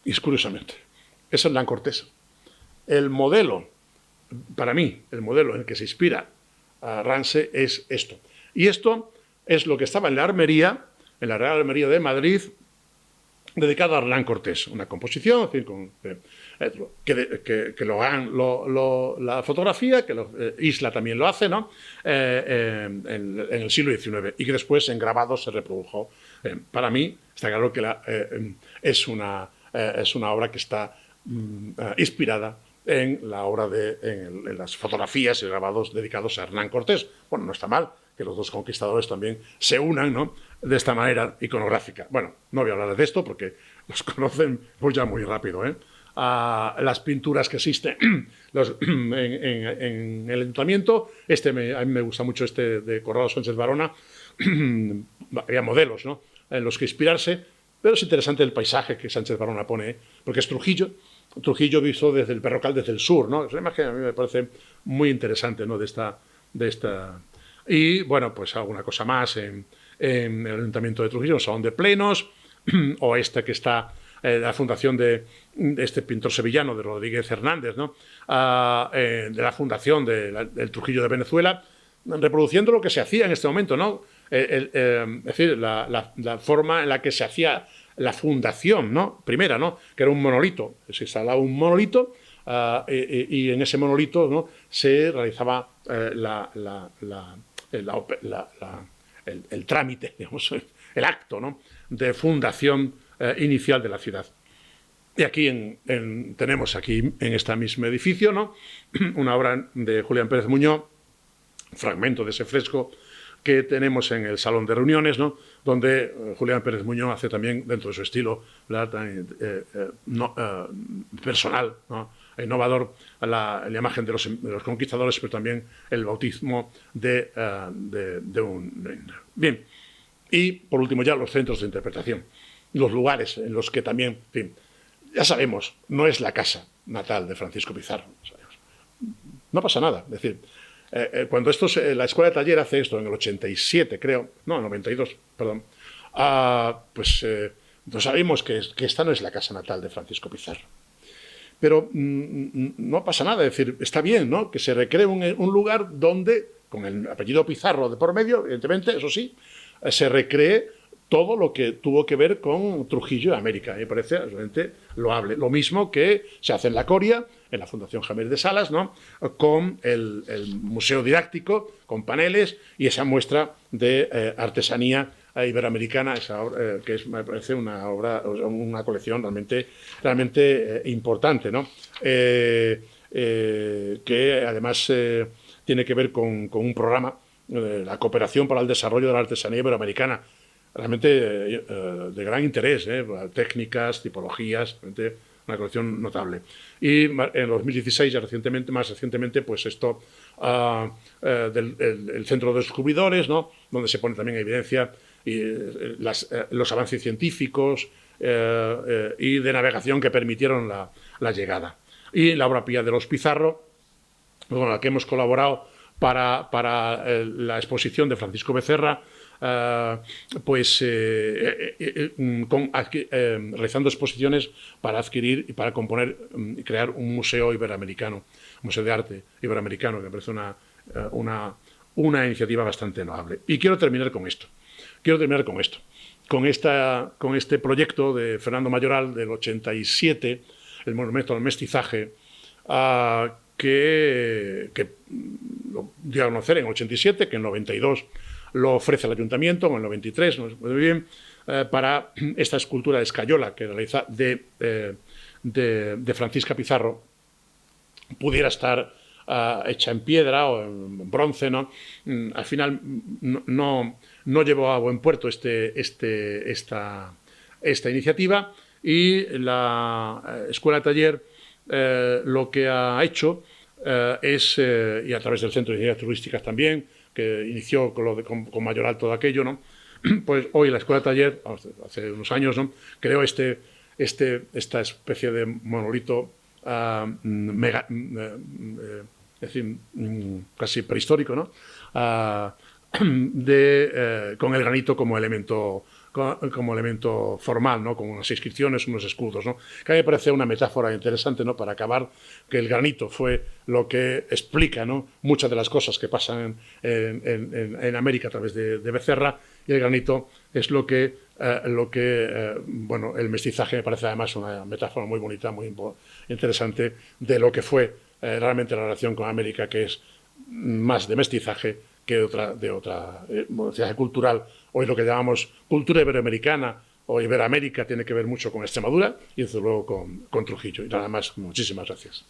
Speaker 3: y es curiosamente, es Hernán Cortés. El modelo, para mí, el modelo en el que se inspira a Ramsay es esto. Y esto es lo que estaba en la armería, en la Real Armería de Madrid, dedicada a Hernán Cortés. Una composición, que lo hagan la fotografía, que Isla también lo hace, ¿no? En el siglo XIX, y que después en grabados se reprodujo. Para mí, está claro que es una obra que está inspirada en la obra en las fotografías y grabados dedicados a Hernán Cortés. Bueno, no está mal que los dos conquistadores también se unan, ¿no? De esta manera iconográfica. Bueno, no voy a hablar de esto porque los conocen pues ya muy rápido, las pinturas que existen en el ayuntamiento. A mí me gusta mucho este de Corrado Sánchez Barona. Había modelos, ¿no? En los que inspirarse, pero es interesante el paisaje que Sánchez Barona pone, porque es Trujillo visto desde el Berrocal, desde el sur, ¿no? Es una imagen a mí me parece muy interesante, ¿no? De esta... Y, bueno, pues alguna cosa más en el Ayuntamiento de Trujillo, un salón de plenos, o este que está la fundación de este pintor sevillano, de Rodríguez Hernández, ¿no? De la fundación del Trujillo de Venezuela, reproduciendo lo que se hacía en este momento, ¿no? Es decir, la forma en la que se hacía la fundación, ¿no? Primera, ¿no? Que era un monolito. Se instalaba un monolito y en ese monolito, ¿no? Se realizaba el trámite, digamos, el acto, ¿no? De fundación inicial de la ciudad. Y aquí tenemos aquí en este mismo edificio, ¿no? Una obra de Julián Pérez Muñoz, fragmento de ese fresco que tenemos en el salón de reuniones, ¿no? Donde Julián Pérez Muñoz hace también, dentro de su estilo personal, ¿no? Innovador, la imagen de los conquistadores, pero también el bautismo de un... Bien, y por último ya los centros de interpretación, los lugares en los que también, en fin, ya sabemos, no es la casa natal de Francisco Pizarro, no pasa nada, es decir, cuando la Escuela de Taller hace esto en el 87, creo, no, en el 92, perdón, pues sabemos que esta no es la casa natal de Francisco Pizarro. Pero no pasa nada, es decir, está bien, ¿no? Que se recree un lugar donde, con el apellido Pizarro de por medio, evidentemente, eso sí, se recree todo lo que tuvo que ver con Trujillo y América. Me parece absolutamente loable. Lo mismo que se hace en La Coria, en la Fundación Javier de Salas, ¿no? Con el museo didáctico, con paneles y esa muestra de artesanía iberoamericana, que me parece una colección realmente importante, ¿no? Que además tiene que ver con un programa, la Cooperación para el Desarrollo de la Artesanía Iberoamericana, realmente de gran interés, técnicas, tipologías, realmente una colección notable. Y en 2016, más recientemente, pues esto del Centro de Descubridores, ¿no? Donde se pone también en evidencia los avances científicos y de navegación que permitieron la llegada. Y la obra pía de los Pizarro, con la que hemos colaborado para la exposición de Francisco Becerra, realizando exposiciones para adquirir y para componer y crear un museo iberoamericano, un museo de arte iberoamericano, que me parece una iniciativa bastante loable. Y quiero terminar con esto. Con este proyecto de Fernando Mayoral del 87, el monumento al mestizaje, que lo dio a conocer en el 87, que en el 92 lo ofrece el ayuntamiento, o en el 93, no sé muy bien, para esta escultura de escayola que realiza de Francisca Pizarro, pudiera estar hecha en piedra o en bronce, ¿no? Al final no llevó a buen puerto esta iniciativa, y la Escuela Taller lo que ha hecho es, y a través del Centro de Ingenierías Turísticas también, que inició con Mayoral todo aquello, ¿no? Pues hoy la Escuela Taller, hace unos años, ¿no?, creó esta especie de monolito es decir, casi prehistórico, ¿no? Con el granito como elemento formal, ¿no?, con unas inscripciones, unos escudos, ¿no? Que a mí me parece una metáfora interesante, ¿no?, para acabar, que el granito fue lo que explica, ¿no?, muchas de las cosas que pasan en América a través de Becerra, y el granito es lo que bueno, el mestizaje me parece además una metáfora muy bonita, muy interesante de lo que fue realmente la relación con América, que es más de mestizaje que de otra mestizaje cultural. Hoy lo que llamamos cultura iberoamericana o Iberoamérica tiene que ver mucho con Extremadura y desde luego con Trujillo. Y nada más, muchísimas gracias.